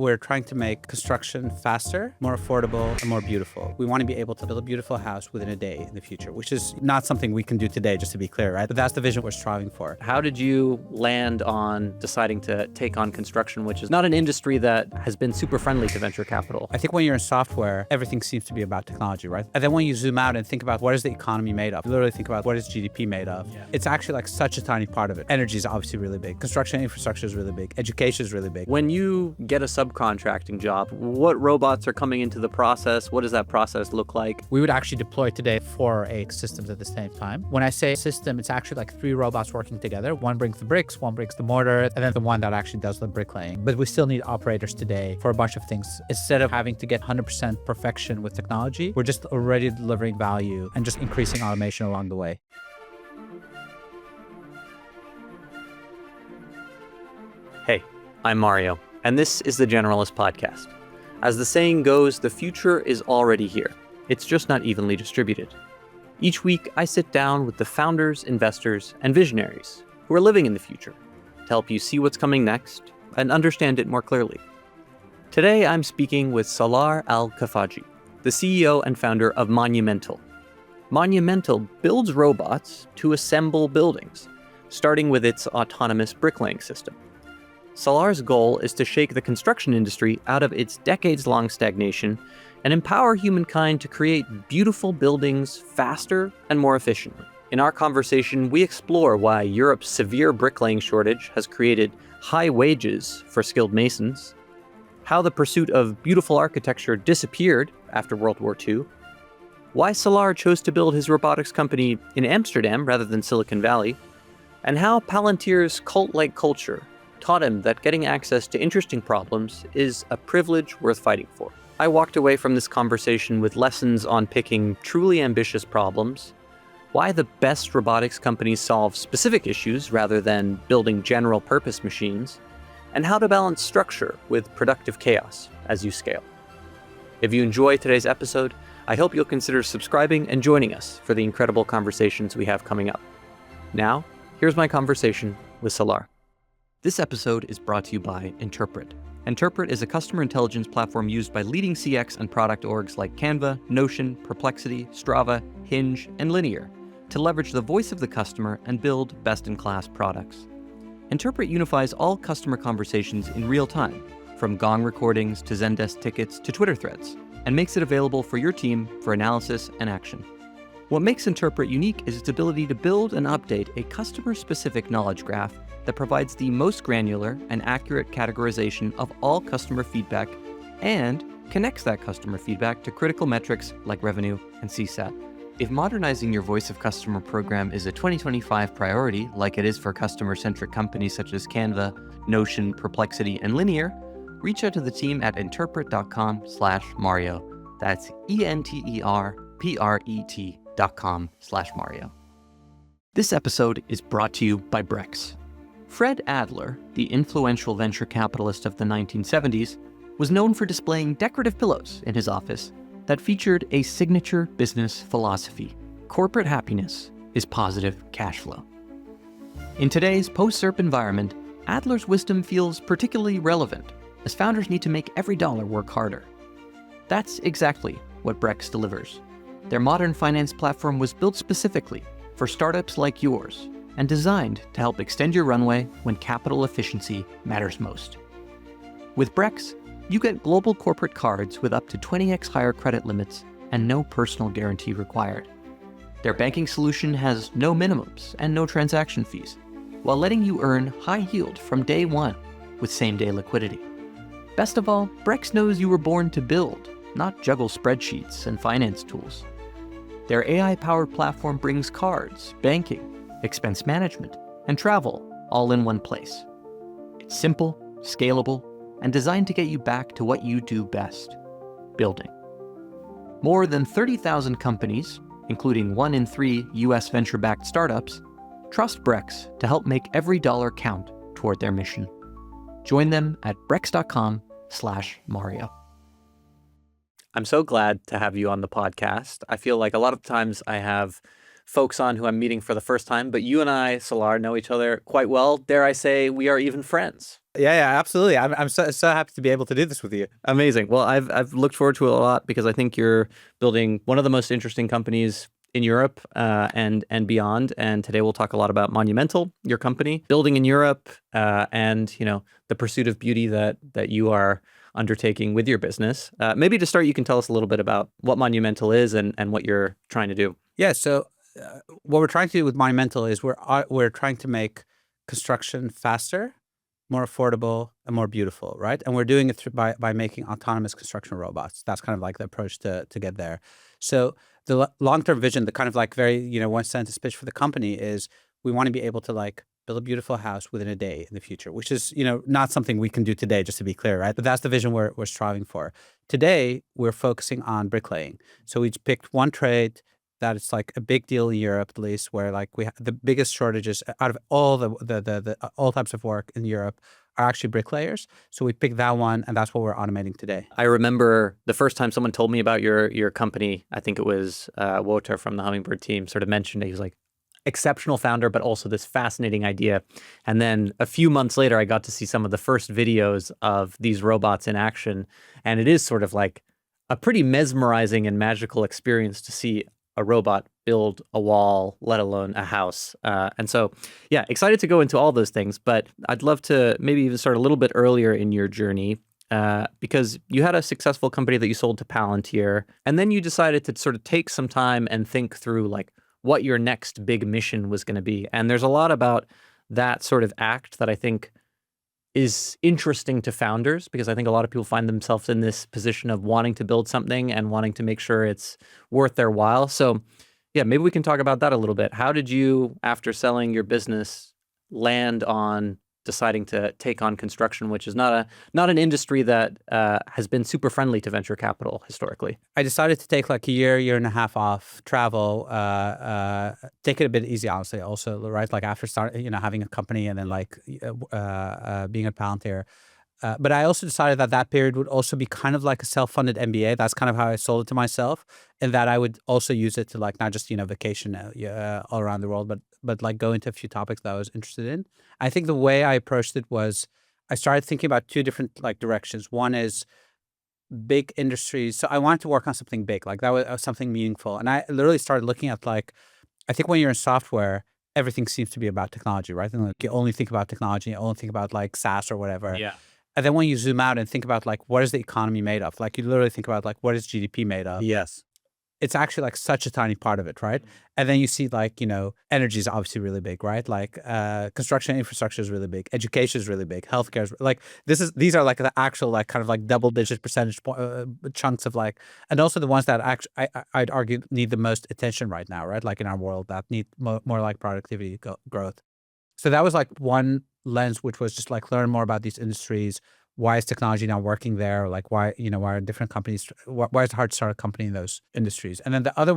we're trying to make construction faster, more affordable, and more beautiful. We want to be able to build a beautiful house within a day in the future, which is not something we can do today, just to be clear, right? But that's the vision we're striving for. How did you land on deciding to take on construction, which is not an industry that has been super friendly to venture capital? I think when you're in software, everything seems to be about technology, right? And then when you zoom out and think about what is the economy made of, you literally think about what is GDP made of. It's actually like such a tiny part of it. Energy is obviously really big. Construction infrastructure is really big. Education is really big. When you get a subcontracting job, what robots are coming into the process? What does that process look like? We would actually deploy today 4 or 8 systems at the same time. When I say system, it's actually like 3 robots working together. One brings the bricks, one brings the mortar, and then the one that actually does the bricklaying. But we still need operators today for a bunch of things. Instead of having to get 100% perfection with technology, we're just already delivering value and just increasing automation along the way. Hey, I'm Mario, and this is the Generalist Podcast. As the saying goes, the future is already here. It's just not evenly distributed. Each week, I sit down with the founders, investors, and visionaries who are living in the future to help you see what's coming next and understand it more clearly. Today, I'm speaking with Salar al Khafaji, the CEO and founder of Monumental. Monumental builds robots to assemble buildings, starting with its autonomous bricklaying system. Salar's goal is to shake the construction industry out of its decades-long stagnation and empower humankind to create beautiful buildings faster and more efficiently. In our conversation, we explore why Europe's severe bricklaying shortage has created high wages for skilled masons, how the pursuit of beautiful architecture disappeared after World War II, why Salar chose to build his robotics company in Amsterdam rather than Silicon Valley, and how Palantir's cult-like culture taught him that getting access to interesting problems is a privilege worth fighting for. I walked away from this conversation with lessons on picking truly ambitious problems, why the best robotics companies solve specific issues rather than building general-purpose machines, and how to balance structure with productive chaos as you scale. If you enjoy today's episode, I hope you'll consider subscribing and joining us for the incredible conversations we have coming up. Now, here's my conversation with Salar. This episode is brought to you by Interpret. Interpret is a customer intelligence platform used by leading CX and product orgs like Canva, Notion, Perplexity, Strava, Hinge, and Linear to leverage the voice of the customer and build best-in-class products. Interpret unifies all customer conversations in real time, from Gong recordings to Zendesk tickets to Twitter threads, and makes it available for your team for analysis and action. What makes Interpret unique is its ability to build and update a customer-specific knowledge graph that provides the most granular and accurate categorization of all customer feedback and connects that customer feedback to critical metrics like revenue and CSAT. If modernizing your voice of customer program is a 2025 priority, like it is for customer-centric companies such as Canva, Notion, Perplexity, and Linear, reach out to the team at interpret.com/Mario. That's ENTERPRET.com/Mario. This episode is brought to you by Brex. Fred Adler, the influential venture capitalist of the 1970s, was known for displaying decorative pillows in his office that featured a signature business philosophy: corporate happiness is positive cash flow. In today's post-SERP environment, Adler's wisdom feels particularly relevant, as founders need to make every dollar work harder. That's exactly what Brex delivers. Their modern finance platform was built specifically for startups like yours and designed to help extend your runway when capital efficiency matters most. With Brex, you get global corporate cards with up to 20x higher credit limits and no personal guarantee required. Their banking solution has no minimums and no transaction fees, while letting you earn high yield from day one with same-day liquidity. Best of all, Brex knows you were born to build, not juggle spreadsheets and finance tools. Their AI-powered platform brings cards, banking, expense management, and travel all in one place. It's simple, scalable, and designed to get you back to what you do best: building. More than 30,000 companies, including 1 in 3 US venture-backed startups, trust Brex to help make every dollar count toward their mission. Join them at brex.com/Mario. I'm so glad to have you on the podcast. I feel like a lot of times I have folks on who I'm meeting for the first time, but you and I, Salar, know each other quite well. Dare I say we are even friends. Yeah, absolutely. I'm so happy to be able to do this with you. Amazing. Well, I've looked forward to it a lot because I think you're building one of the most interesting companies in Europe and beyond. And today we'll talk a lot about Monumental, your company, building in Europe, and the pursuit of beauty that you are undertaking with your business. Maybe to start, you can tell us a little bit about what Monumental is and what you're trying to do. Yeah. So what we're trying to do with Monumental is we're trying to make construction faster, more affordable, and more beautiful, right? And we're doing it by making autonomous construction robots. That's kind of like the approach to get there. So the long-term vision, the kind of like very, one sentence pitch for the company is we want to be able to like build a beautiful house within a day in the future, which is, not something we can do today, just to be clear, right? But that's the vision we're striving for. Today, we're focusing on bricklaying. So we picked one trade that it's like a big deal in Europe, at least, where like we have the biggest shortages out of all the all types of work in Europe are actually bricklayers. So we picked that one, and that's what we're automating today. I remember the first time someone told me about your company. I think it was Wouter from the Hummingbird team sort of mentioned it. He was like, exceptional founder, but also this fascinating idea. And then a few months later, I got to see some of the first videos of these robots in action, and it is sort of like a pretty mesmerizing and magical experience to see a robot build a wall, let alone a house. And so, yeah, excited to go into all those things, but I'd love to maybe even start a little bit earlier in your journey because you had a successful company that you sold to Palantir, and then you decided to sort of take some time and think through like what your next big mission was going to be. And there's a lot about that sort of act that I think is interesting to founders, because I think a lot of people find themselves in this position of wanting to build something and wanting to make sure it's worth their while. So yeah, maybe we can talk about that a little bit. How did you, after selling your business, land on deciding to take on construction, which is not an industry that has been super friendly to venture capital historically? I decided to take like a year and a half off, travel, take it a bit easy, honestly. Also, right, like after having a company and then like being at Palantir. But I also decided that period would also be kind of like a self-funded MBA. That's kind of how I sold it to myself, and that I would also use it to like not just vacation all around the world, but like go into a few topics that I was interested in. I think the way I approached it was I started thinking about two different like directions. One is big industries. So I wanted to work on something big, like that was something meaningful. And I literally started looking at like, I think when you're in software, everything seems to be about technology, right? And like you only think about technology, you only think about like SaaS or whatever. Yeah. And then when you zoom out and think about like, what is the economy made of? Like you literally think about like, what is GDP made of? Yes. It's actually like such a tiny part of it, right? And then you see like, energy is obviously really big, right? Like construction infrastructure is really big. Education is really big. Healthcare is like, these are like the actual like kind of like double-digit percentage chunks of like, and also the ones that actually, I'd argue need the most attention right now, right? Like in our world that need more like productivity growth. So that was like one lens, which was just like learn more about these industries. Why is technology not working there? Or like why are different companies, why is it hard to start a company in those industries? And then the other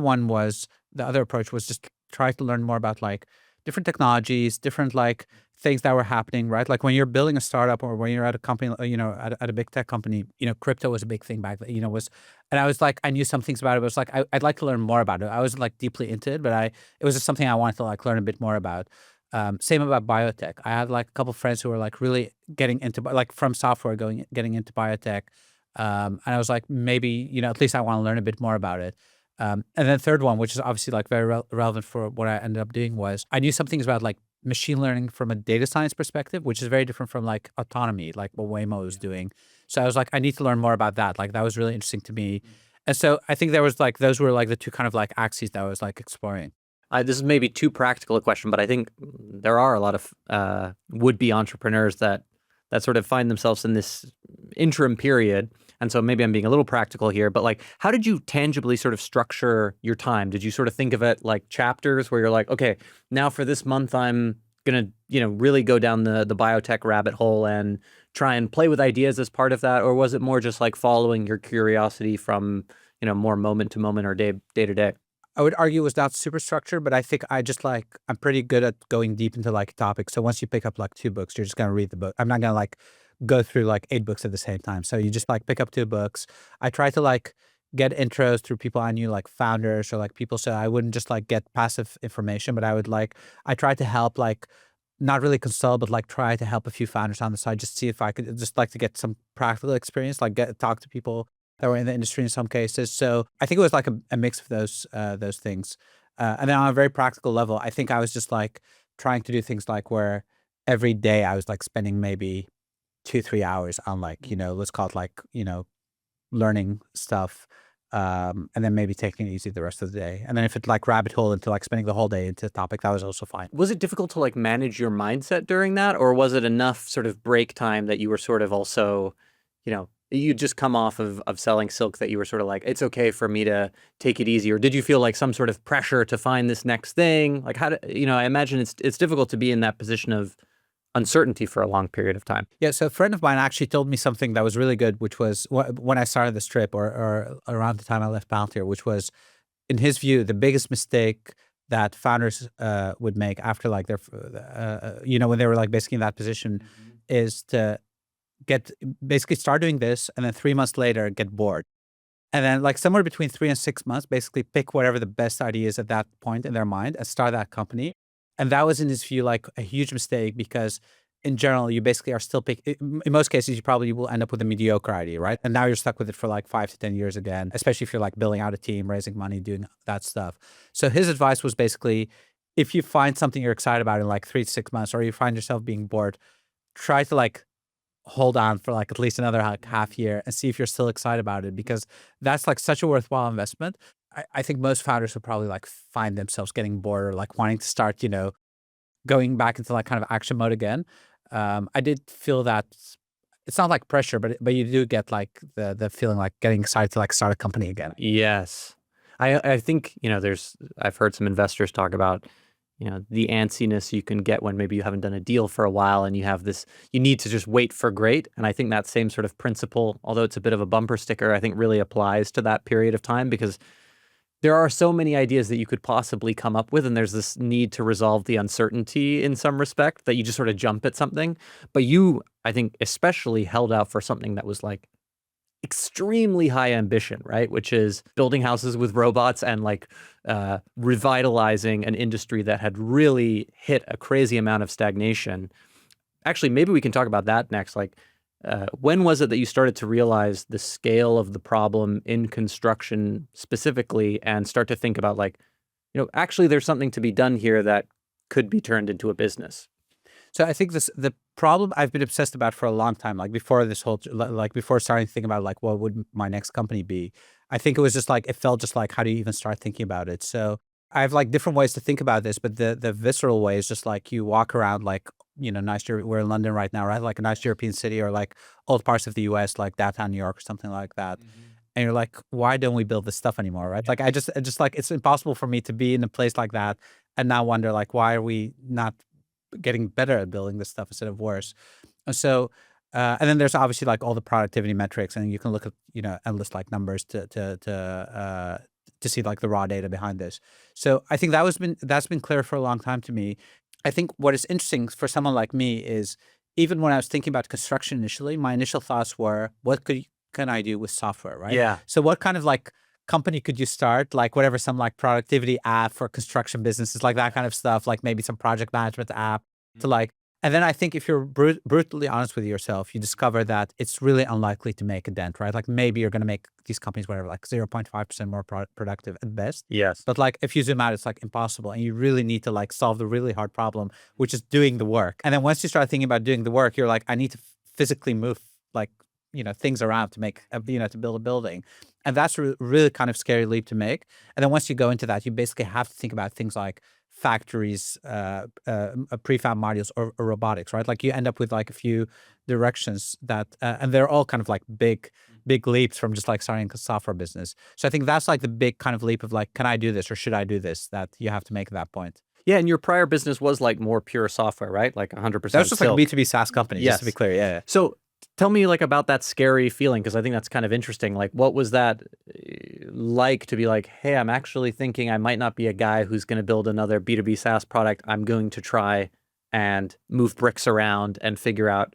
approach was just try to learn more about like different technologies, different like things that were happening, right? Like when you're building a startup or when you're at a company, at a big tech company, crypto was a big thing back then, and I was like, I knew some things about it, but it was like, I'd like to learn more about it. I wasn't like deeply into it, but it was just something I wanted to like learn a bit more about. Same about biotech. I had like a couple of friends who were like really getting into like from software getting into biotech. And I was like, maybe, at least I want to learn a bit more about it. And then third one, which is obviously like very relevant for what I ended up doing, was I knew some things about like machine learning from a data science perspective, which is very different from like autonomy, like what Waymo was doing. So I was like, I need to learn more about that. Like that was really interesting to me. And so I think there was like, those were like the two kind of like axes that I was like exploring. This is maybe too practical a question, but I think there are a lot of would-be entrepreneurs that sort of find themselves in this interim period. And so maybe I'm being a little practical here, but like, how did you tangibly sort of structure your time? Did you sort of think of it like chapters where you're like, okay, now for this month, I'm going to, really go down the biotech rabbit hole and try and play with ideas as part of that? Or was it more just like following your curiosity from, more moment to moment or day to day? I would argue it was not super structured, but I think I'm pretty good at going deep into like topics. So once you pick up like 2 books, you're just going to read the book. I'm not going to like go through like 8 books at the same time. So you just like pick up 2 books. I try to like get intros through people I knew, like founders or like people. So I wouldn't just like get passive information, but I tried to help, like not really consult, but like try to help a few founders on the side, just see if I could just like to get some practical experience, like talk to people that were in the industry in some cases. So I think it was like a mix of those things. And then on a very practical level, I think I was just like trying to do things like where every day I was like spending maybe 2-3 hours on like, let's call it like, learning stuff. And then maybe taking it easy the rest of the day. And then if it like rabbit hole into like spending the whole day into a topic, that was also fine. Was it difficult to like manage your mindset during that, or was it enough sort of break time that you were sort of also, you just come off of selling silk that you were sort of like, it's okay for me to take it easy? Or did you feel like some sort of pressure to find this next thing? Like I imagine it's difficult to be in that position of uncertainty for a long period of time. Yeah. So a friend of mine actually told me something that was really good, which was when I started this trip or around the time I left Palantir, which was, in his view, the biggest mistake that founders would make after like their, when they were like basically in that position, is to basically start doing this and then 3 months later get bored. And then like somewhere between 3 and 6 months, basically pick whatever the best idea is at that point in their mind and start that company. And that was, in his view, like a huge mistake, because in general, you basically are still in most cases, you probably will end up with a mediocre idea, right? And now you're stuck with it for like 5 to 10 years again, especially if you're like building out a team, raising money, doing that stuff. So his advice was basically, if you find something you're excited about in like 3 to 6 months, or you find yourself being bored, try to like hold on for like at least another like half year and see if you're still excited about it, because that's like such a worthwhile investment. I think most founders would probably like find themselves getting bored or like wanting to start, going back into like kind of action mode again. I did feel that it's not like pressure, but you do get like the feeling like getting excited to like start a company again. Yes. I think, I've heard some investors talk about, the antsiness you can get when maybe you haven't done a deal for a while and you need to just wait for great. And I think that same sort of principle, although it's a bit of a bumper sticker, I think really applies to that period of time, because there are so many ideas that you could possibly come up with, and there's this need to resolve the uncertainty in some respect that you just sort of jump at something. But you, I think, especially held out for something that was like extremely high ambition, right? Which is building houses with robots and like revitalizing an industry that had really hit a crazy amount of stagnation. Actually, maybe we can talk about that next. Like, when was it that you started to realize the scale of the problem in construction specifically, and start to think about like, actually there's something to be done here that could be turned into a business? So I think the problem I've been obsessed about for a long time, like before this whole, like before starting to think about like what would my next company be, I think it was just like, it felt just like, how do you even start thinking about it? So I have like different ways to think about this, but the visceral way is just like you walk around like, we're in London right now, right? Like a nice European city, or like old parts of the US, like downtown New York or something like that. And you're like, why don't we build this stuff anymore, right? Like I just like, it's impossible for me to be in a place like that and now wonder like, why are we not getting better at building this stuff instead of worse? And so, and then there's obviously like all the productivity metrics, and you can look at, endless like numbers to see like the raw data behind this. So I think that's been clear for a long time to me. I think what is interesting for someone like me is, even when I was thinking about construction initially, my initial thoughts were, what can I do with software, right? Yeah. So what kind of like company could you start? Like whatever, some like productivity app for construction businesses, like that kind of stuff, like maybe some project management app to like. And then I think if you're brutally honest with yourself, you discover that it's really unlikely to make a dent, right? Like maybe you're going to make these companies, whatever, like 0.5% more productive at best. Yes. But like if you zoom out, it's like impossible. And you really need to like solve the really hard problem, which is doing the work. And then once you start thinking about doing the work, you're like, I need to physically move like, things around to make, to build a building. And that's a really kind of scary leap to make. And then once you go into that, you basically have to think about things like factories, prefab modules, or robotics, right? Like you end up with like a few directions that, and they're all kind of like big leaps from just like starting a software business. So I think that's like the big kind of leap of like, can I do this or should I do this, that you have to make at that point. Yeah, and your prior business was like more pure software, right? Like 100% That was just silk. like a B2B SaaS company, Yes. just to be clear. Yeah. So tell me like about that scary feeling, because I think that's kind of interesting. Like, what was that like to be like, hey, I'm actually thinking I might not be a guy who's going to build another B2B SaaS product. I'm going to try and move bricks around and figure out,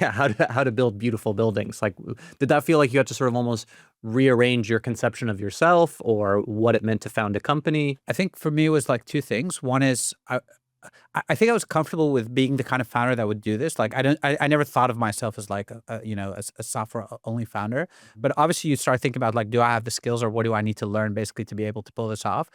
Yeah, how to build beautiful buildings. Like, did that feel like you had to sort of almost rearrange your conception of yourself or what it meant to found a company? I think for me, it was like two things. One is I think I was comfortable with being the kind of founder that would do this. Like I never thought of myself as like a software only founder. But obviously, you start thinking about like, do I have the skills or what do I need to learn basically to be able to pull this off?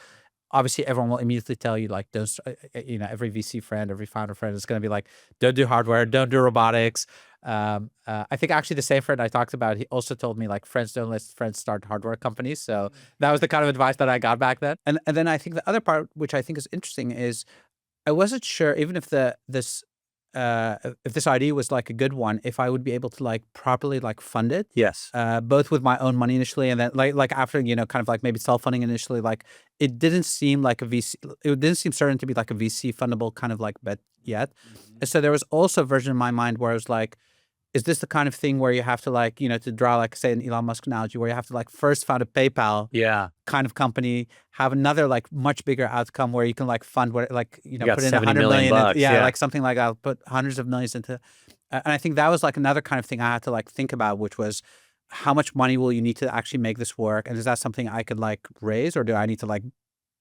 Obviously, everyone will immediately tell you like, don't. Every VC friend, every founder friend is going to be like, don't do hardware, don't do robotics. I think actually the same friend I talked about, he also told me like, friends don't let friends start hardware companies. So that was the kind of advice that I got back then. And then I think the other part, which I think is interesting, is I wasn't sure even if this idea was like a good one, if I would be able to like properly like fund it, Yes. both with my own money initially and then like after kind of like maybe self funding initially. Like it didn't seem like a VC. It didn't seem certain to be like a VC fundable kind of like bet yet. And so there was also a version in my mind where I was like, is this the kind of thing where you have to like, to draw like say an Elon Musk analogy, where you have to like first found a PayPal Yeah. kind of company, have another like much bigger outcome where you can like fund what like got put in 70 100 million million bucks, yeah. like something like that, put hundreds of millions into and I think that was like another kind of thing I had to like think about, which was how much money will you need to actually make this work, and is that something I could like raise, or do I need to like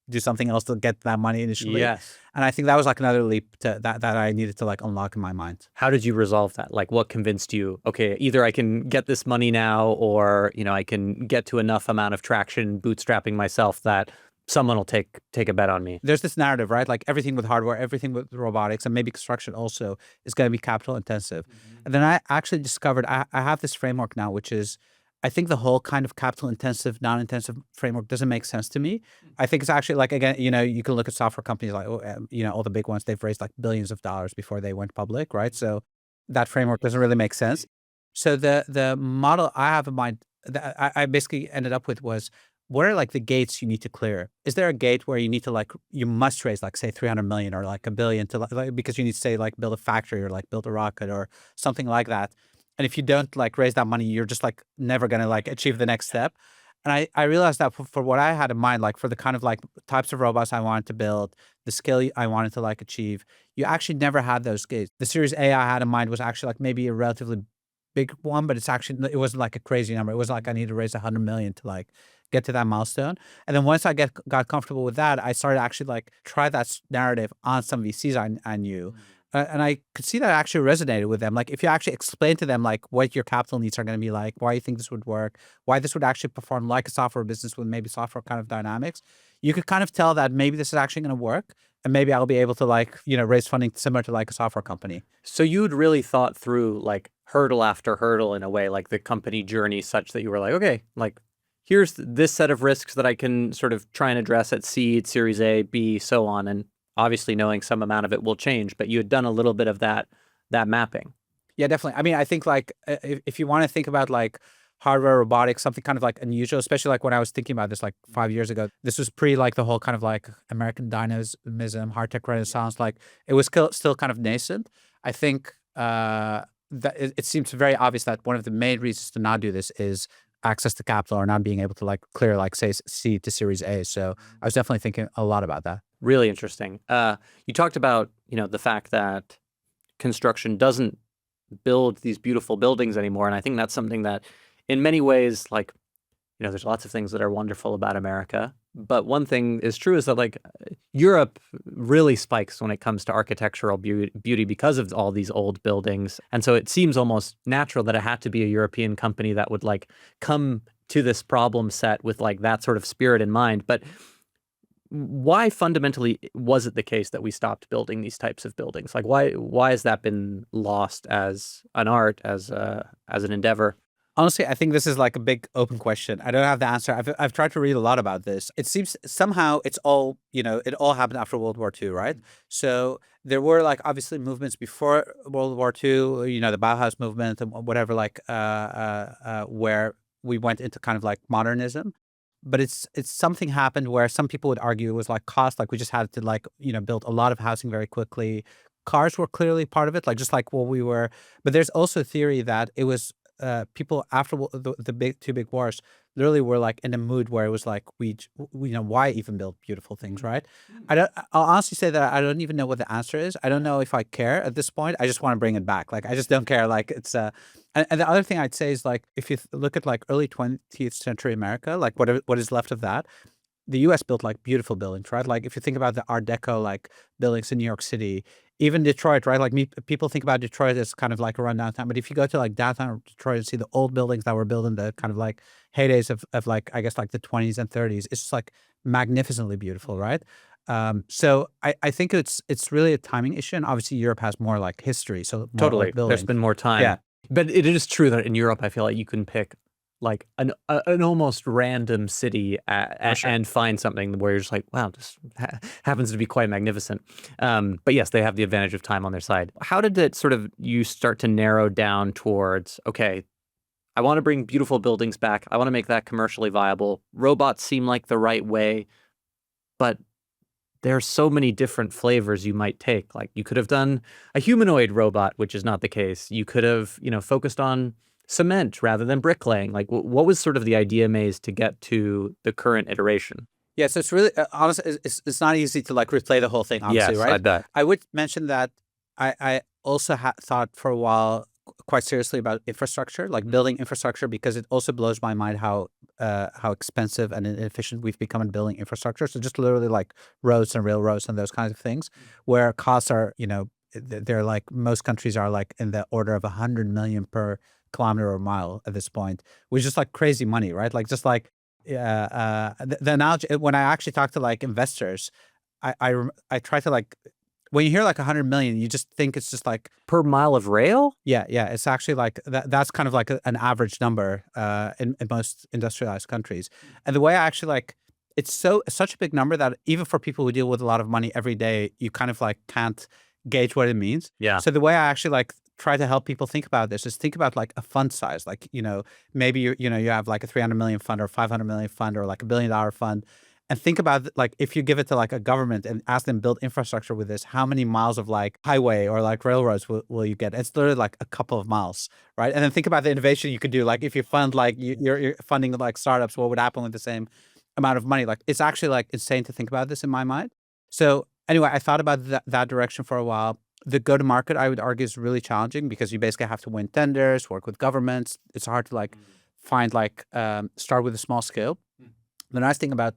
do something else to get that money initially? Yes. And I think that was like another leap that I needed to like unlock in my mind. How did you resolve that? Like, what convinced you, okay, either I can get this money now or, I can get to enough amount of traction bootstrapping myself that someone will take a bet on me? There's this narrative, right? Like everything with hardware, everything with robotics, and maybe construction also is going to be capital intensive. And then I actually discovered I have this framework now, which is I think the whole kind of capital intensive, non-intensive framework doesn't make sense to me. I think it's actually like, again, you can look at software companies like, all the big ones, they've raised like billions of dollars before they went public, right? So that framework doesn't really make sense. So the model I have in mind that I basically ended up with was, what are like the gates you need to clear? Is there a gate where you need to like, you must raise like say 300 million or like a billion to like because you need to say like build a factory or like build a rocket or something like that. And if you don't like raise that money, you're just like never going to like achieve the next step. And I realized that for what I had in mind, like for the kind of like types of robots I wanted to build, the skill I wanted to like achieve, you actually never had those gates. The Series A I had in mind was actually like maybe a relatively big one, but it wasn't like a crazy number. It was like I need to raise 100 million to like get to that milestone. And then once I got comfortable with that, I started actually like try that narrative on some VCs I knew. And I could see that actually resonated with them. Like if you actually explain to them like what your capital needs are going to be like, why you think this would work, why this would actually perform like a software business with maybe software kind of dynamics, you could kind of tell that maybe this is actually going to work. And maybe I'll be able to like, raise funding similar to like a software company. So you'd really thought through like hurdle after hurdle in a way, like the company journey, such that you were like, okay, like here's this set of risks that I can sort of try and address at seed, Series A, B, so on. And obviously knowing some amount of it will change, but you had done a little bit of that mapping. Yeah, definitely. I mean, I think like if you want to think about like hardware, robotics, something kind of like unusual, especially like when I was thinking about this like 5 years ago, this was pre like the whole kind of like American dynamism, hard tech renaissance. Like it was still kind of nascent. I think that it seems very obvious that one of the main reasons to not do this is access to capital or not being able to like clear like say C to Series A. So I was definitely thinking a lot about that. Really interesting. You talked about, the fact that construction doesn't build these beautiful buildings anymore. And I think that's something that in many ways, like, there's lots of things that are wonderful about America. But one thing is true is that like Europe really spikes when it comes to architectural beauty because of all these old buildings. And so it seems almost natural that it had to be a European company that would like come to this problem set with like that sort of spirit in mind. But why fundamentally was it the case that we stopped building these types of buildings? Like why has that been lost as an art, as an endeavor? Honestly, I think this is like a big open question. I don't have the answer. I've tried to read a lot about this. It seems somehow it's all, it all happened after World War II, right? So there were like obviously movements before World War II, the Bauhaus movement and whatever, like where we went into kind of like modernism. But it's something happened where some people would argue it was like cost, like we just had to like, build a lot of housing very quickly. Cars were clearly part of it, like just like what we were. But there's also a theory that it was people after the big two big wars literally were like in a mood where it was like we why even build beautiful things, right? I'll honestly say that I don't even know what the answer is. I don't know if I care at this point. I just want to bring it back. Like I just don't care. Like it's and the other thing I'd say is like if you look at like early 20th century America, like what is left of that, the U.S. built like beautiful buildings, right? Like if you think about the Art Deco like buildings in New York City, even Detroit, right? Like people think about Detroit as kind of like a rundown town, but if you go to like downtown Detroit and see the old buildings that were built in the kind of like heydays of like I guess like the 20s and 30s, it's just like magnificently beautiful, right? So I think it's really a timing issue, and obviously Europe has more like history, so more Totally. old There's buildings. been more time. Yeah. But it is true that in Europe, I feel like you can pick like an almost random city sure. and find something where you're just like, wow, this happens to be quite magnificent. But yes, they have the advantage of time on their side. How did it sort of you start to narrow down towards, okay, I want to bring beautiful buildings back. I want to make that commercially viable. Robots seem like the right way, but there are so many different flavors you might take. Like you could have done a humanoid robot, which is not the case. You could have, focused on cement rather than bricklaying. Like what was sort of the idea maze to get to the current iteration? Yeah, so it's really honestly, it's not easy to like replay the whole thing, obviously, Yes, right? I bet. I would mention that I also thought for a while quite seriously about infrastructure, like building infrastructure, because it also blows my mind how expensive and inefficient we've become in building infrastructure. So just literally like roads and railroads and those kinds of things, where costs are, they're like most countries are like in the order of 100 million per kilometer or mile at this point, which is just like crazy money, right? Like just like the analogy when I actually talk to like investors, I try to like when you hear like 100 million, you just think it's just like Per mile of rail? yeah. It's actually like that's kind of like an average number in most industrialized countries. And the way I actually like it's such a big number that even for people who deal with a lot of money every day, you kind of like can't gauge what it means. Yeah. So the way I actually like try to help people think about this is think about like a fund size. Like, maybe you have like a 300 million fund or 500 million fund or like $1 billion fund. And think about like if you give it to like a government and ask them build infrastructure with this, how many miles of like highway or like railroads will you get? It's literally like a couple of miles, right? And then think about the innovation you could do. Like if you fund like you're funding like startups, what would happen with the same amount of money? Like it's actually like insane to think about this in my mind. So anyway, I thought about that direction for a while. The go-to-market, I would argue, is really challenging because you basically have to win tenders, work with governments. It's hard to like find like start with a small scale. The nice thing about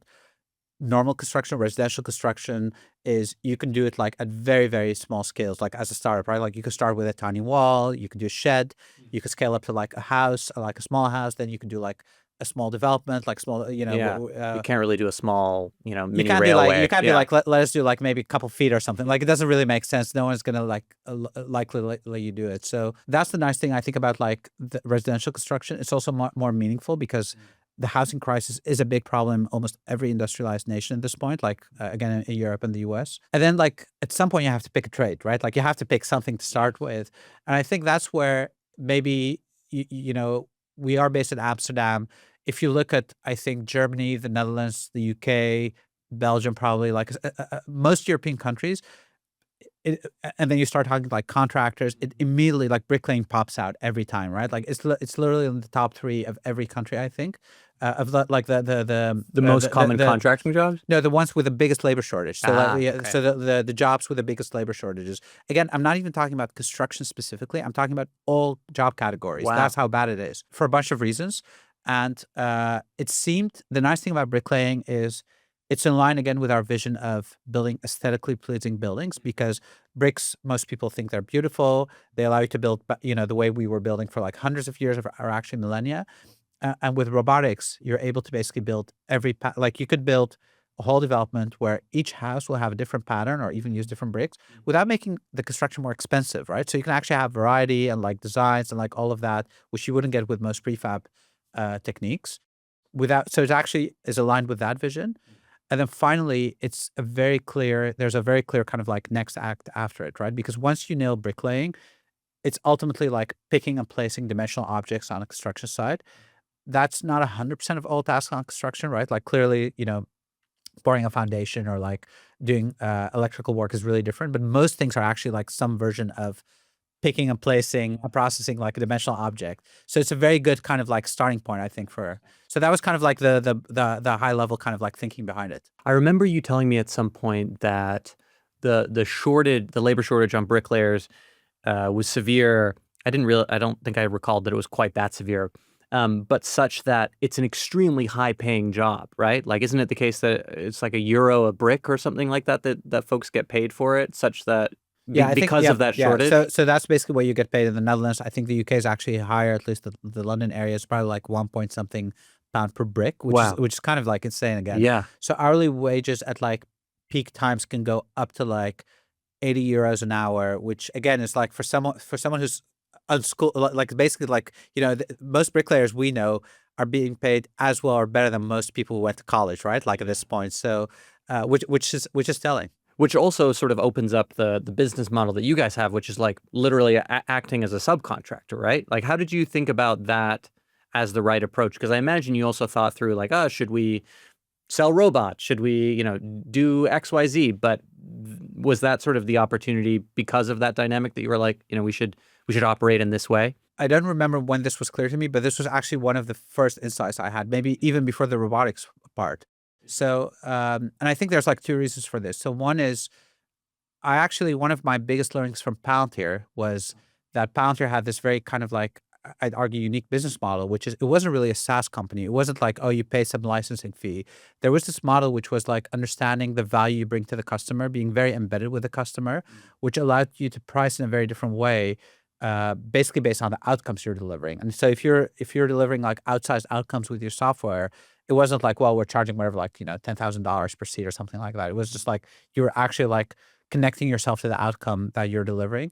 normal construction, residential construction, is you can do it like at very, very small scales, like as a startup, right? Like you can start with a tiny wall, you can do a shed, you can scale up to like a house, like a small house, then you can do like a small development, like small, Yeah. You can't really do a small, mini you can't railway. you can't be Yeah. like let us do like maybe a couple feet or something. Like it doesn't really make sense. No one's gonna like likely let you do it. So that's the nice thing I think about like the residential construction. It's also more meaningful because the housing crisis is a big problem in almost every industrialized nation at this point, like again in Europe and the US. And then like at some point you have to pick a trade, right? Like you have to pick something to start with. And I think that's where maybe we are based in Amsterdam. If you look at, I think, Germany, the Netherlands, the UK, Belgium, probably like most European countries, and then you start talking like contractors, it immediately like bricklaying pops out every time, right? Like it's literally in the top three of every country, I think, of The most common contracting jobs? no, the ones with the biggest labor shortage. So Okay. so the jobs with the biggest labor shortages. Again, I'm not even talking about construction specifically. I'm talking about all job categories. Wow. That's how bad it is for a bunch of reasons. And it seemed the nice thing about bricklaying is it's in line again with our vision of building aesthetically pleasing buildings because bricks, most people think they're beautiful. They allow you to build, the way we were building for like hundreds of years or actually millennia. And with robotics, you're able to basically build like you could build a whole development where each house will have a different pattern or even use different bricks without making the construction more expensive, right? So you can actually have variety and like designs and like all of that, which you wouldn't get with most prefab techniques. So it actually is aligned with that vision. And then finally, there's a very clear kind of like next act after it, right? Because once you nail bricklaying, it's ultimately like picking and placing dimensional objects on a construction site. That's not 100% of all tasks on construction, right? Like clearly, pouring a foundation or like doing electrical work is really different. But most things are actually like some version of picking and placing and processing like a dimensional object. So it's a very good kind of like starting point, I think, so that was kind of like the high level kind of like thinking behind it. I remember you telling me at some point that the labor shortage on bricklayers was severe. I don't think I recalled that it was quite that severe, but such that it's an extremely high paying job, right? Like, isn't it the case that it's like €1 a brick or something like that, that folks get paid for it, such that Yeah, I think because of that shortage? So that's basically what you get paid in the Netherlands. I think the UK is actually higher. At least the London area is probably like 1 point something pound per brick, Wow. which is kind of like insane again. Yeah. So hourly wages at like peak times can go up to like €80 an hour, which again is like for someone who's unschooled, like basically like most bricklayers we know are being paid as well or better than most people who went to college, right? Like at this point, so which is telling. Which also sort of opens up the business model that you guys have, which is like literally acting as a subcontractor, right? Like, how did you think about that as the right approach? Because I imagine you also thought through like, oh, should we sell robots? Should we, do X, Y, Z? But was that sort of the opportunity because of that dynamic that you were like, we should operate in this way? I don't remember when this was clear to me, but this was actually one of the first insights I had, maybe even before the robotics part. So, and I think there's like two reasons for this. So one is one of my biggest learnings from Palantir was that Palantir had this very kind of like, I'd argue, unique business model, which is it wasn't really a SaaS company. It wasn't like, oh, you pay some licensing fee. There was this model which was like understanding the value you bring to the customer, being very embedded with the customer, which allowed you to price in a very different way, basically based on the outcomes you're delivering. And so if you're delivering like outsized outcomes with your software, it wasn't like, well, we're charging whatever, like, $10,000 per seat or something like that. It was just like you were actually like connecting yourself to the outcome that you're delivering.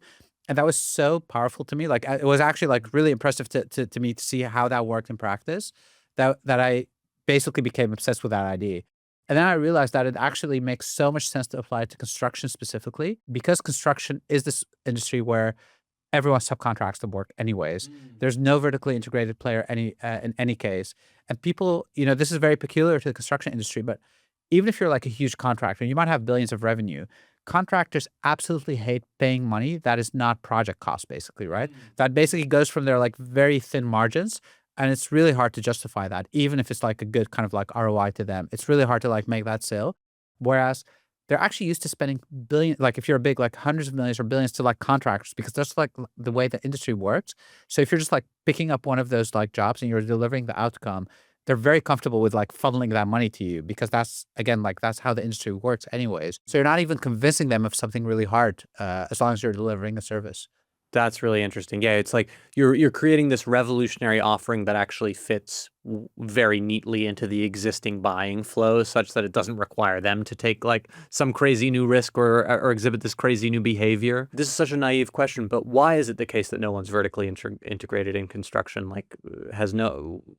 And that was so powerful to me. Like it was actually like really impressive to me to see how that worked in practice, that I basically became obsessed with that idea. And then I realized that it actually makes so much sense to apply it to construction specifically, because construction is this industry where everyone subcontracts the work anyways. There's no vertically integrated player in any case. And people, this is very peculiar to the construction industry, but even if you're like a huge contractor, you might have billions of revenue. Contractors absolutely hate paying money that is not project cost, basically, right? That basically goes from their like very thin margins, and it's really hard to justify that, even if it's like a good kind of like ROI to them. It's really hard to like make that sale. Whereas they're actually used to spending billions, like if you're a big, like hundreds of millions or billions to like contractors, because that's like the way the industry works. So if you're just like picking up one of those like jobs and you're delivering the outcome, they're very comfortable with like funneling that money to you, because that's, again, like that's how the industry works anyways. So you're not even convincing them of something really hard, as long as you're delivering a service. That's really interesting. Yeah, it's like you're creating this revolutionary offering that actually fits very neatly into the existing buying flow, such that it doesn't require them to take like some crazy new risk or exhibit this crazy new behavior. This is such a naive question, but why is it the case that no one's vertically integrated in construction? Like,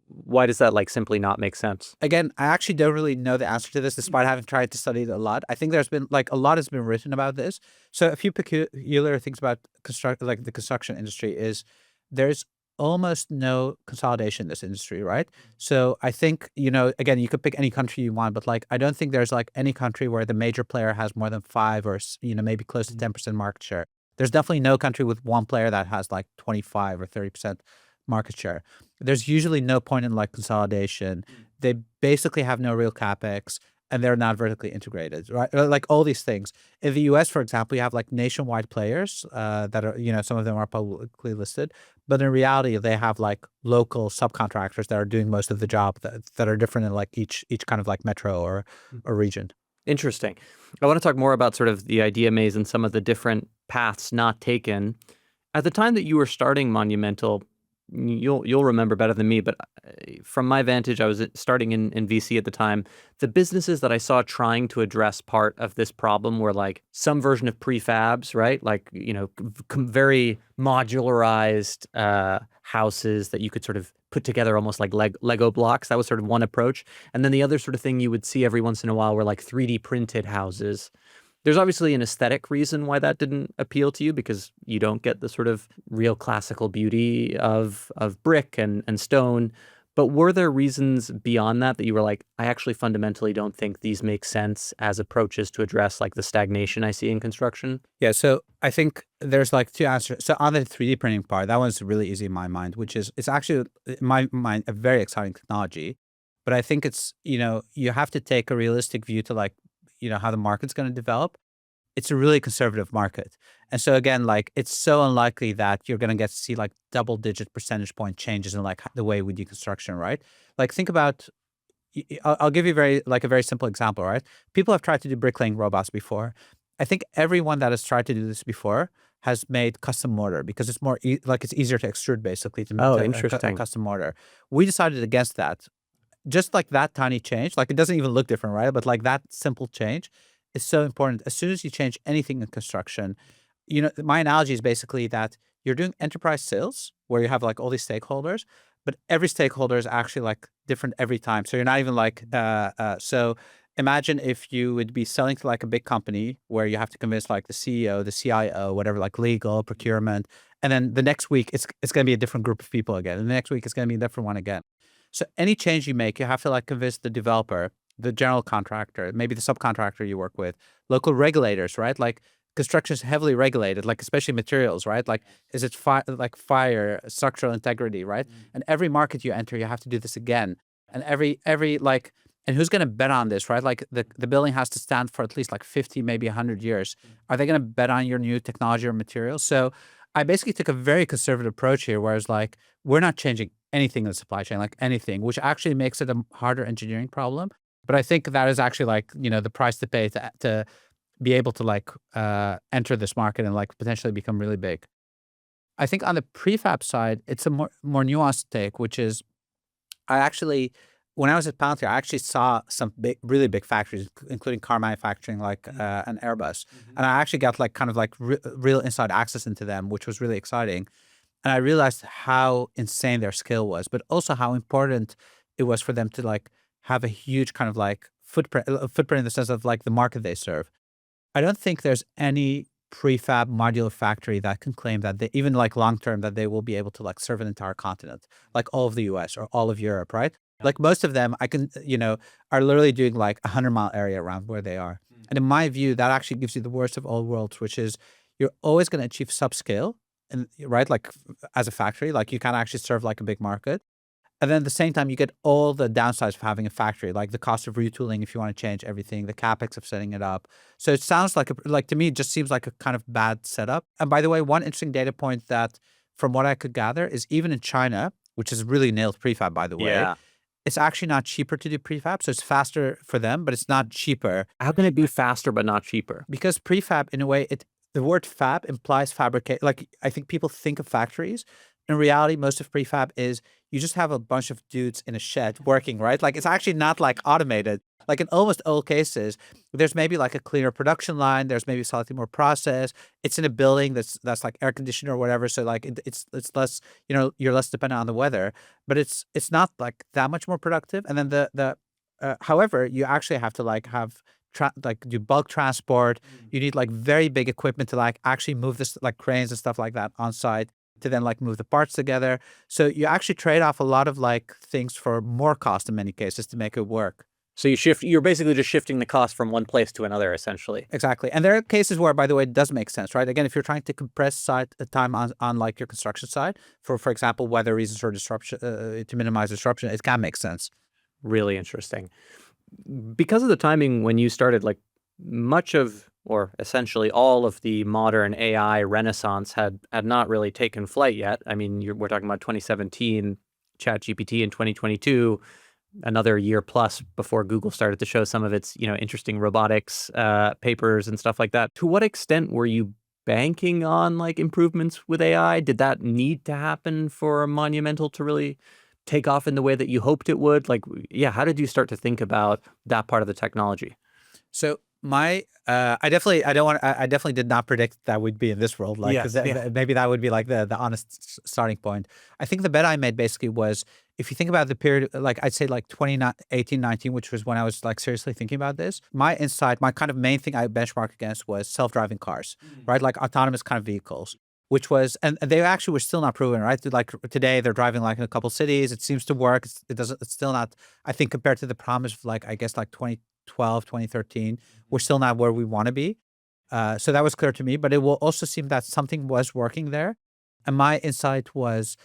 why does that like simply not make sense? Again, I actually don't really know the answer to this, despite having tried to study it a lot. I think there's been like a lot has been written about this. So a few peculiar things about the construction industry is there's almost no consolidation in this industry, right? So I think, again, you could pick any country you want, but like I don't think there's like any country where the major player has more than 5 or maybe close to 10% market share. There's definitely no country with one player that has like 25 or 30% market share. There's usually no point in like consolidation. They basically have no real capex, and they're not vertically integrated, right? Like all these things. In the US, for example, you have like nationwide players that are, some of them are publicly listed, but in reality, they have like local subcontractors that are doing most of the job that are different in like each kind of like metro or region. Interesting. I want to talk more about sort of the idea maze and some of the different paths not taken. At the time that you were starting Monumental, you'll remember better than me, but from my vantage, I was starting in VC at the time. The businesses that I saw trying to address part of this problem were like some version of prefabs, right? Like, very modularized houses that you could sort of put together almost like Lego blocks. That was sort of one approach. And then the other sort of thing you would see every once in a while were like 3D printed houses. There's obviously an aesthetic reason why that didn't appeal to you, because you don't get the sort of real classical beauty of brick and stone. But were there reasons beyond that you were like, I actually fundamentally don't think these make sense as approaches to address like the stagnation I see in construction? Yeah, so I think there's like two answers. So on the 3D printing part, that one's really easy in my mind, which is it's actually in my mind a very exciting technology. But I think it's, you have to take a realistic view to like, how the market's going to develop. It's a really conservative market. And so again, like it's so unlikely that you're going to get to see like double-digit percentage point changes in like the way we do construction, right? Like think about, I'll give you a very simple example, right? People have tried to do bricklaying robots before. I think everyone that has tried to do this before has made custom mortar because it's more like it's easier to extrude basically to Interesting. custom mortar. We decided against that. Just like that tiny change, like it doesn't even look different, right? But like that simple change is so important. As soon as you change anything in construction, my analogy is basically that you're doing enterprise sales where you have like all these stakeholders, but every stakeholder is actually like different every time. So you're not even like, so imagine if you would be selling to like a big company where you have to convince like the CEO, the CIO, whatever, like legal, procurement. And then the next week it's going to be a different group of people again. And the next week it's going to be a different one again. So any change you make, you have to like convince the developer, the general contractor, maybe the subcontractor you work with, local regulators, right? Like construction is heavily regulated, like especially materials, right? Like is it fire, structural integrity, right? And every market you enter, you have to do this again. And every like, and who's going to bet on this, right? Like the building has to stand for at least like 50, maybe 100 years. Are they going to bet on your new technology or materials? So I basically took a very conservative approach here, whereas like we're not changing anything in the supply chain, like anything, which actually makes it a harder engineering problem. But I think that is actually like, the price to pay to be able to like enter this market and like potentially become really big. I think on the prefab side, it's a more nuanced take, which is when I was at Palantir, I actually saw some really big factories, including car manufacturing, like an Airbus. And I actually got like kind of like real inside access into them, which was really exciting. And I realized how insane their scale was, but also how important it was for them to like have a huge kind of like footprint in the sense of like the market they serve. I don't think there's any prefab modular factory that can claim that they, even like long term, that they will be able to like serve an entire continent, like all of the US or all of Europe, right? Like most of them, are literally doing like 100-mile area around where they are. And in my view, that actually gives you the worst of all worlds, which is you're always going to achieve subscale, and right, like as a factory, like you can actually serve like a big market. And then at the same time, you get all the downsides of having a factory, like the cost of retooling if you want to change everything, the capex of setting it up. So it sounds like to me, it just seems like a kind of bad setup. And by the way, one interesting data point that, from what I could gather, is even in China, which has really nailed prefab, by the way. Yeah. It's actually not cheaper to do prefab. So it's faster for them, but it's not cheaper. How can it be faster but not cheaper? Because prefab, in a way, the word fab implies fabricate. Like I think people think of factories. In reality, most of prefab is you just have a bunch of dudes in a shed working, right? Like it's actually not like automated. Like in almost all cases, there's maybe like a cleaner production line. There's maybe slightly more process. It's in a building that's like air conditioned or whatever. So like it's less, you're less dependent on the weather. But it's not like that much more productive. And then however, you actually have to like have do bulk transport. You need like very big equipment to like actually move this, like cranes and stuff like that on site, to then like move the parts together. So you actually trade off a lot of like things for more cost in many cases to make it work. So you're basically just shifting the cost from one place to another, essentially. Exactly. And there are cases where, by the way, it does make sense, right? Again, if you're trying to compress time on like your construction side, for example, weather reasons or disruption, to minimize disruption, it can make sense. Really interesting. Because of the timing when you started, like much of, or essentially all of the modern AI renaissance had not really taken flight yet. I mean, we're talking about 2017, ChatGPT in 2022, another year plus before Google started to show some of its, interesting robotics papers and stuff like that. To what extent were you banking on like improvements with AI? Did that need to happen for Monumental to really take off in the way that you hoped it would? Like, yeah, how did you start to think about that part of the technology? So I definitely did not predict that we'd be in this world. Like, maybe that would be like the honest starting point. I think the bet I made basically was, if you think about the period, like I'd say like 2018, 19, which was when I was like seriously thinking about this, my kind of main thing I benchmarked against was self-driving cars, right? Like autonomous kind of vehicles. which was, and they actually were still not proven, right? Like today, they're driving like in a couple cities. It seems to work. It's still not, I think, compared to the promise of like, I guess like 2012, 2013, we're still not where we want to be. So that was clear to me, but it will also seem that something was working there. And my insight was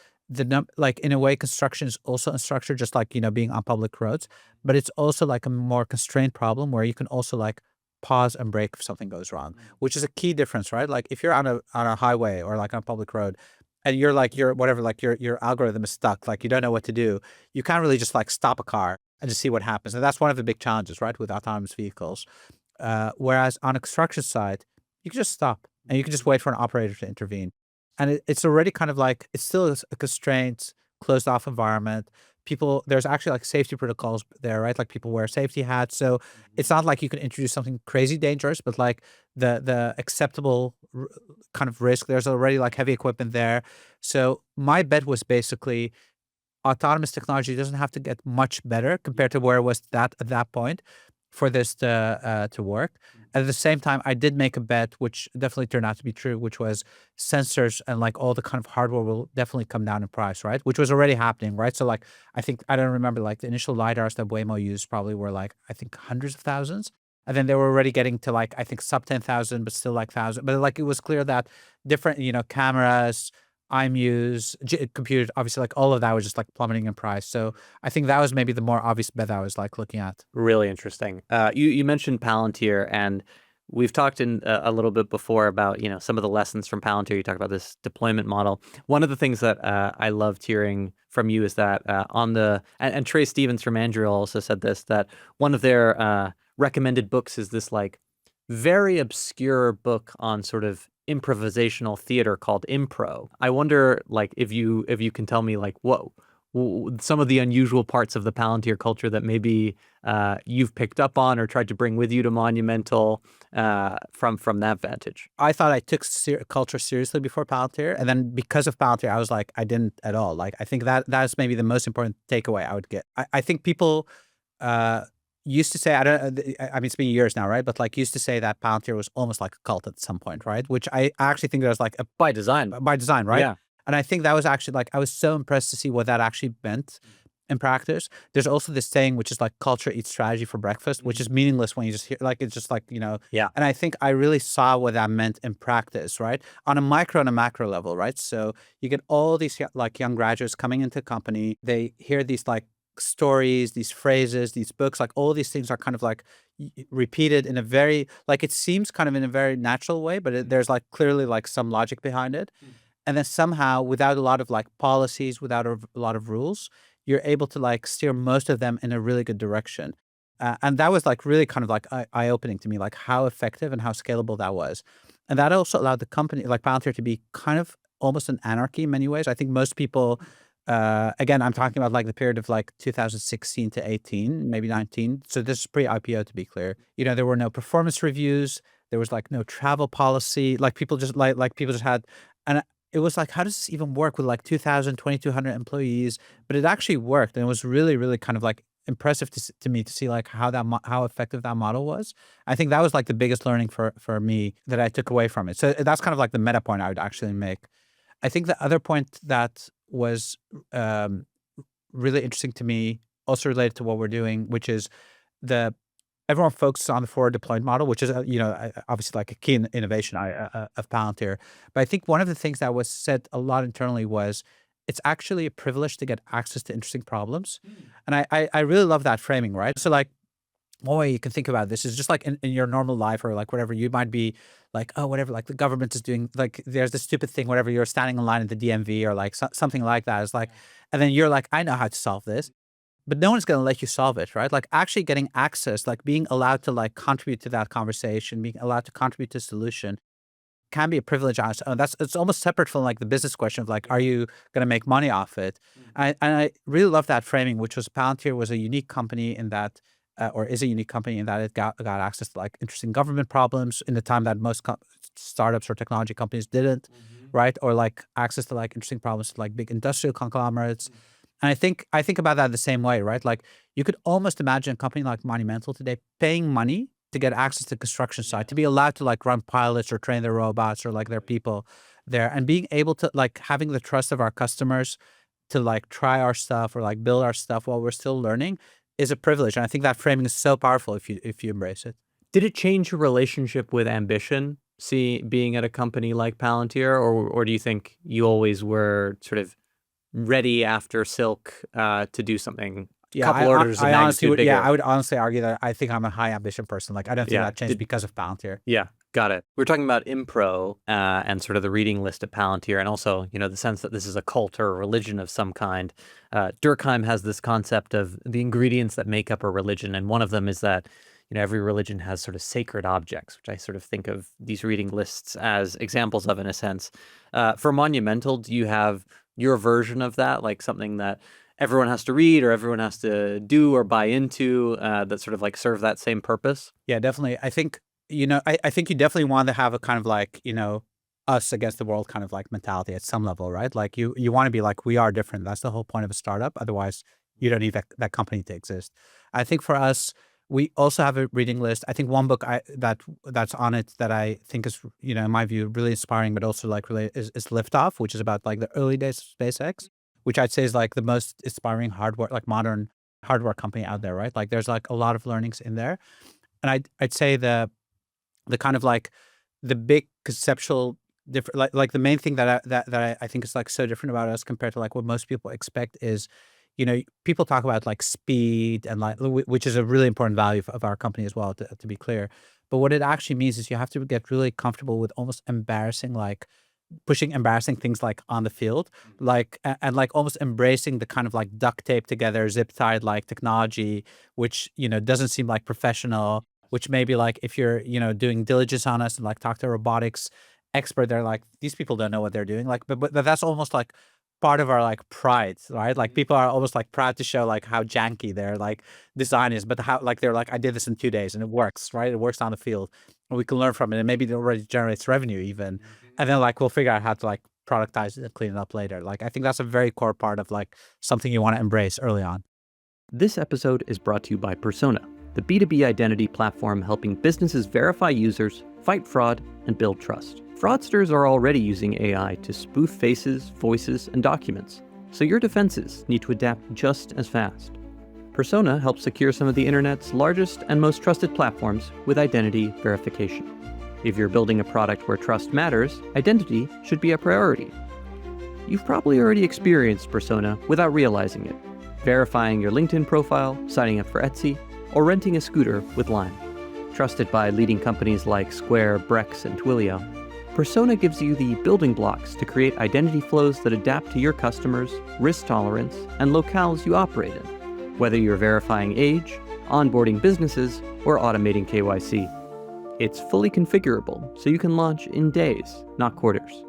like in a way, construction is also unstructured, just like, being on public roads, but it's also like a more constrained problem where you can also like pause and brake if something goes wrong, which is a key difference, right? Like if you're on a highway or like on a public road and you're like, your algorithm is stuck, like you don't know what to do, you can't really just like stop a car and just see what happens. And that's one of the big challenges, right, with autonomous vehicles. Whereas on a construction site, you can just stop and you can just wait for an operator to intervene. And it's already kind of like, it's still a constrained, closed off environment. There's actually like safety protocols there, right? Like people wear safety hats. So it's not like you can introduce something crazy dangerous, but like the acceptable kind of risk, there's already like heavy equipment there. So my bet was basically autonomous technology doesn't have to get much better compared to where it was at that point for this to work. At the same time, I did make a bet, which definitely turned out to be true, which was sensors and like all the kind of hardware will definitely come down in price, right? Which was already happening, right? So like, I think, I don't remember, like the initial LiDARs that Waymo used probably were like, I think hundreds of thousands. And then they were already getting to like, I think sub 10,000, but still like thousand. But like, it was clear that different, cameras, IMUs, computers, obviously like all of that was just like plummeting in price. So I think that was maybe the more obvious bet I was like looking at. Really interesting. You mentioned Palantir, and we've talked in a little bit before about some of the lessons from Palantir. You talked about this deployment model. One of the things that I loved hearing from you is that and Trey Stevens from Andrew also said this, that one of their recommended books is this like very obscure book on sort of improvisational theater called Impro. I wonder, like, if you can tell me like what some of the unusual parts of the Palantir culture that maybe you've picked up on or tried to bring with you to Monumental from that vantage. I thought I took culture seriously before Palantir, and then because of Palantir, I was like, I didn't at all. Like, I think that's maybe the most important takeaway I would get. I think people used to say, I mean, it's been years now, right? But like used to say that Palantir was almost like a cult at some point, right? Which I actually think there's like by design, right? Yeah. And I think that was actually like, I was so impressed to see what that actually meant in practice. There's also this saying, which is like culture eats strategy for breakfast, which is meaningless when you just hear, like, it's just like, Yeah. And I think I really saw what that meant in practice, right? On a micro and a macro level, right? So you get all these like young graduates coming into a company, they hear these like stories, these phrases, these books, like all these things are kind of like repeated in a very, like, it seems kind of in a very natural way, but there's like clearly like some logic behind it. And then somehow, without a lot of like policies, without a lot of rules, you're able to like steer most of them in a really good direction. And that was like really kind of like eye-opening to me, like how effective and how scalable that was. And that also allowed the company, like Palantir, to be kind of almost an anarchy in many ways. I think most people, again, I'm talking about like the period of like 2016 to 18, maybe 19. So this is pre-IPO, to be clear. There were no performance reviews. There was like no travel policy. Like people just like people just had, and it was like, how does this even work with like 2,000, 2,200 employees? But it actually worked. And it was really, really kind of like impressive to me to see like how effective that model was. I think that was like the biggest learning for me that I took away from it. So that's kind of like the meta point I would actually make. I think the other point that was really interesting to me, also related to what we're doing, which is everyone focuses on the forward deployed model, which is, obviously like a key innovation of Palantir. But I think one of the things that was said a lot internally was it's actually a privilege to get access to interesting problems. And I really love that framing, right? So like, one way you can think about this is just like in your normal life or like whatever, you might be like, oh, whatever, like the government is doing, like there's this stupid thing, whatever, you're standing in line at the DMV or like something like that. It's like, and then you're like, I know how to solve this. But no one's going to let you solve it, right? Like actually getting access, like being allowed to like contribute to that conversation, being allowed to contribute to a solution can be a privilege on its own. It's almost separate from like the business question of like, are you going to make money off it? And I really love that framing, which was Palantir was a unique company in that, or is a unique company in that it got access to like interesting government problems in the time that most startups or technology companies didn't, right? Or like access to like interesting problems to like big industrial conglomerates. And I think about that the same way, right? Like you could almost imagine a company like Monumental today paying money to get access to the construction site, to be allowed to like run pilots or train their robots or like their people. there, and being able to like having the trust of our customers to like try our stuff or like build our stuff while we're still learning is a privilege. And I think that framing is so powerful if you embrace it. Did it change your relationship with ambition, being at a company like Palantir, or do you think you always were sort of ready after Silk to do something a couple orders of magnitude bigger? Yeah, I would honestly argue that I think I'm a high ambition person. Like I don't think that changed because of Palantir. Yeah, got it. We're talking about Impro and sort of the reading list at Palantir, and also, the sense that this is a cult or a religion of some kind. Durkheim has this concept of the ingredients that make up a religion, and one of them is that every religion has sort of sacred objects, which I sort of think of these reading lists as examples of in a sense. For Monumental, do you have your version of that, like something that everyone has to read or everyone has to do or buy into that sort of like serve that same purpose? Yeah, definitely. I think, I think you definitely want to have a kind of like, us against the world kind of like mentality at some level, right? Like you want to be like, we are different. That's the whole point of a startup. Otherwise, you don't need that company to exist. I think for us, we also have a reading list. I think one book that's on it that I think is, in my view, really inspiring, but also like really is Liftoff, which is about like the early days of SpaceX, which I'd say is like the most inspiring hardware, like modern hardware company out there, right? Like there's like a lot of learnings in there. And I'd say the kind of like the big conceptual different, like the main thing that I think is like so different about us compared to like what most people expect is, people talk about like speed and like, which is a really important value of our company as well, to be clear. But what it actually means is you have to get really comfortable with almost pushing embarrassing things like on the field, like, and like almost embracing the kind of like duct tape together, zip tied like technology, which, doesn't seem like professional, which maybe like if you're, doing diligence on us and like talk to a robotics expert, they're like, these people don't know what they're doing. Like, but that's almost like part of our like pride, right? Like people are almost like proud to show like how janky their like design is, but how like they're like, I did this in 2 days and it works, right? It works on the field and we can learn from it, and maybe it already generates revenue even. And then like we'll figure out how to like productize it and clean it up later. Like I think that's a very core part of like something you want to embrace early on. This episode is brought to you by Persona, the B2B identity platform helping businesses verify users, fight fraud, and build trust. Fraudsters are already using AI to spoof faces, voices, and documents, so your defenses need to adapt just as fast. Persona helps secure some of the internet's largest and most trusted platforms with identity verification. If you're building a product where trust matters, identity should be a priority. You've probably already experienced Persona without realizing it, verifying your LinkedIn profile, signing up for Etsy, or renting a scooter with Lime. Trusted by leading companies like Square, Brex, and Twilio, Persona gives you the building blocks to create identity flows that adapt to your customers, risk tolerance, and locales you operate in, whether you're verifying age, onboarding businesses, or automating KYC. It's fully configurable, so you can launch in days, not quarters.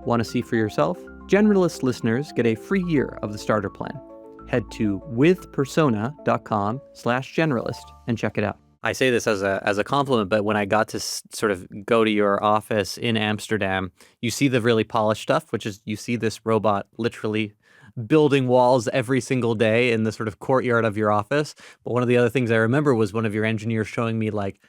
Want to see for yourself? Generalist listeners get a free year of the starter plan. Head to withpersona.com/generalist and check it out. I say this as a compliment, but when I got to sort of go to your office in Amsterdam, you see the really polished stuff, which is you see this robot literally building walls every single day in the sort of courtyard of your office. But one of the other things I remember was one of your engineers showing me like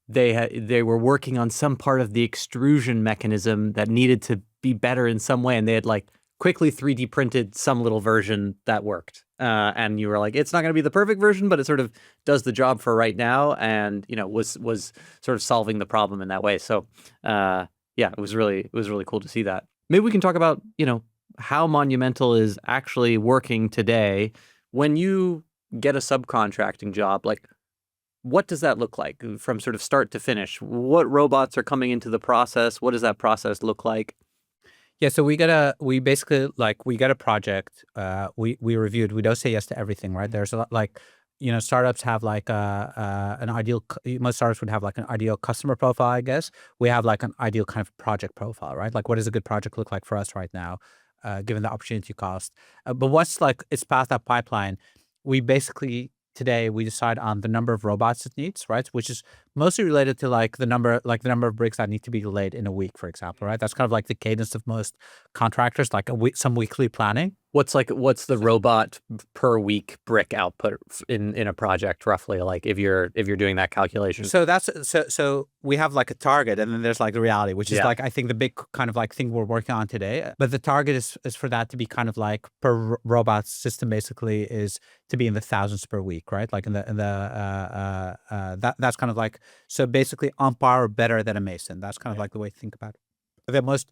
they were working on some part of the extrusion mechanism that needed to be better in some way, and they had like quickly 3D printed some little version that worked. And you were like, it's not going to be the perfect version, but it sort of does the job for right now, and was sort of solving the problem in that way. So yeah, it was really cool to see that. Maybe we can talk about how Monumental is actually working today. When you get a subcontracting job, like what does that look like from sort of start to finish? What robots are coming into the process? What does that process look like? Yeah, so we get a project. We reviewed. We don't say yes to everything, right? There's a lot like, startups have like an ideal. Most startups would have like an ideal customer profile, I guess. We have like an ideal kind of project profile, right? Like, what does a good project look like for us right now, given the opportunity cost? But once like it's past that pipeline, we basically today we decide on the number of robots it needs, right? Which is mostly related to like the number of bricks that need to be laid in a week, for example, right? That's kind of like the cadence of most contractors, like some weekly planning. What's the robot per week brick output in a project roughly? Like if you're doing that calculation. So so we have like a target, and then there's like the reality, which is Yeah. like I think the big kind of like thing we're working on today. But the target is for that to be kind of like per robot system basically is to be in the thousands per week, right? Like in the that's kind of like, so basically on par or better than a mason. That's kind of like the way to think about it. That most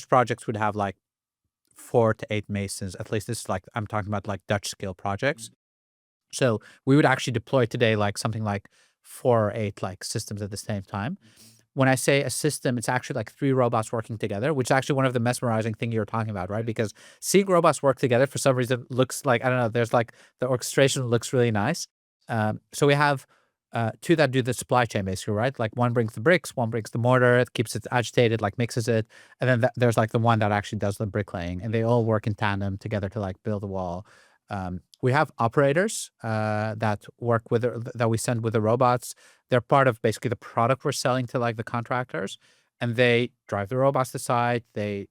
projects would have like 4 to 8 masons. At least this is like, I'm talking about like Dutch scale projects. So we would actually deploy today like something like 4 or 8 like systems at the same time. When I say a system, it's actually like 3 robots working together, which is actually one of the mesmerizing thing you were talking about, right? Because seeing robots work together for some reason looks like, I don't know, there's like the orchestration looks really nice. So we have 2 that do the supply chain basically, right? Like one brings the bricks, one brings the mortar, it keeps it agitated, like mixes it. And then there's like the one that actually does the bricklaying, and they all work in tandem together to like build a wall. We have operators that work with that we send with the robots. They're part of basically the product we're selling to like the contractors, and they drive the robots to site. They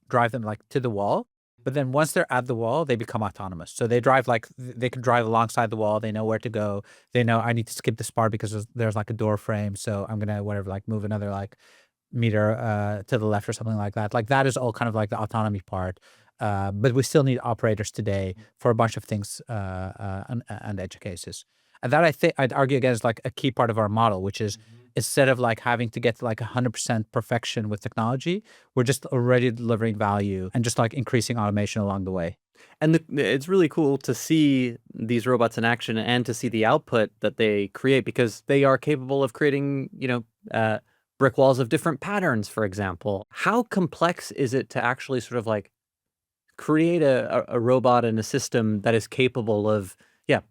drive them like to the wall. But then once they're at the wall, they become autonomous. So they drive like they can drive alongside the wall. They know where to go. They know I need to skip this part because there's like a door frame. So I'm gonna whatever like move another like meter to the left or something like that. Like that is all kind of like the autonomy part. But we still need operators today for a bunch of things and edge cases. And that I think I'd argue again is like a key part of our model, which is instead of like having to get to like 100% perfection with technology, we're just already delivering value and just like increasing automation along the way. And it's really cool to see these robots in action and to see the output that they create, because they are capable of creating, brick walls of different patterns, for example. How complex is it to actually sort of like create a robot and a system that is capable of,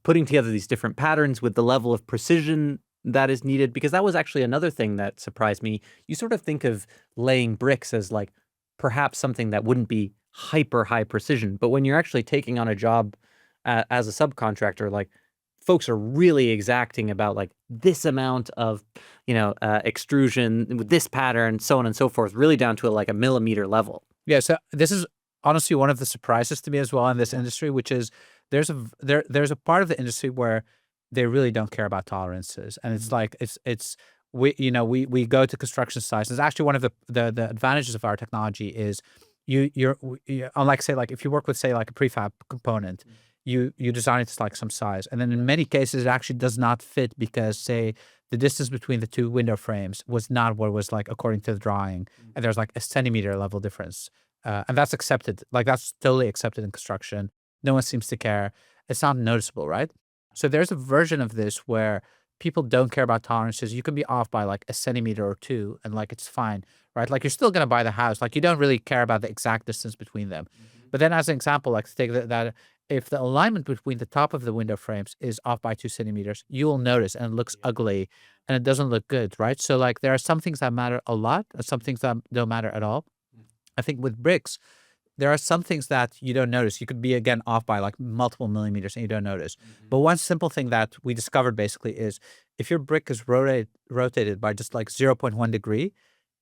putting together these different patterns with the level of precision that is needed? Because that was actually another thing that surprised me. You sort of think of laying bricks as like perhaps something that wouldn't be hyper high precision, but when you're actually taking on a job as a subcontractor, like folks are really exacting about like this amount of, extrusion with this pattern, so on and so forth, really down to like a millimeter level. Yeah, so this is honestly one of the surprises to me as well in this industry, which is there's a part of the industry where they really don't care about tolerances, and it's like it's we go to construction sites. It's actually one of the advantages of our technology is you're unlike say like if you work with say like a prefab component, you design it to like some size, and then in many cases it actually does not fit because say the distance between the 2 window frames was not what was like according to the drawing, and there's like a centimeter level difference. And that's accepted. Like that's totally accepted in construction. No one seems to care. It's not noticeable, right? So there's a version of this where people don't care about tolerances. You can be off by like a centimeter or 2 and like it's fine, right? Like you're still going to buy the house. Like you don't really care about the exact distance between them. But then as an example, like to take that if the alignment between the top of the window frames is off by 2 centimeters, you will notice and it looks ugly and it doesn't look good, right? So like there are some things that matter a lot and some things that don't matter at all. I think with bricks, there are some things that you don't notice. You could be again off by like multiple millimeters and you don't notice. But one simple thing that we discovered basically is if your brick is rotated by just like 0.1 degree,